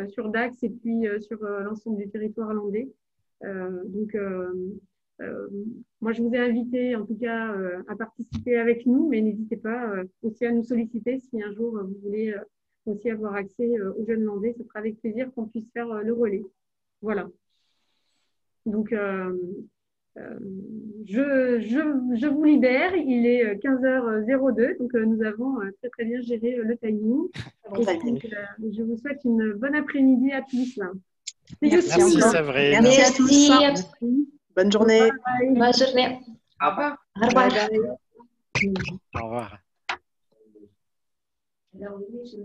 sur Dax et puis sur l'ensemble du territoire landais. Donc, moi, je vous ai invité, en tout cas, à participer avec nous, mais n'hésitez pas aussi à nous solliciter si un jour vous voulez aussi avoir accès aux jeunes landais. Ce sera avec plaisir qu'on puisse faire le relais. Voilà. Donc, je vous libère. Il est 15h02, donc nous avons très très bien géré le timing. Bon timing. Donc, je vous souhaite une bonne après-midi à tous. Merci Séverine. Merci à tous. Merci. Bonne journée. Bonne journée. Au revoir. Au revoir. Au revoir. Alors, oui, je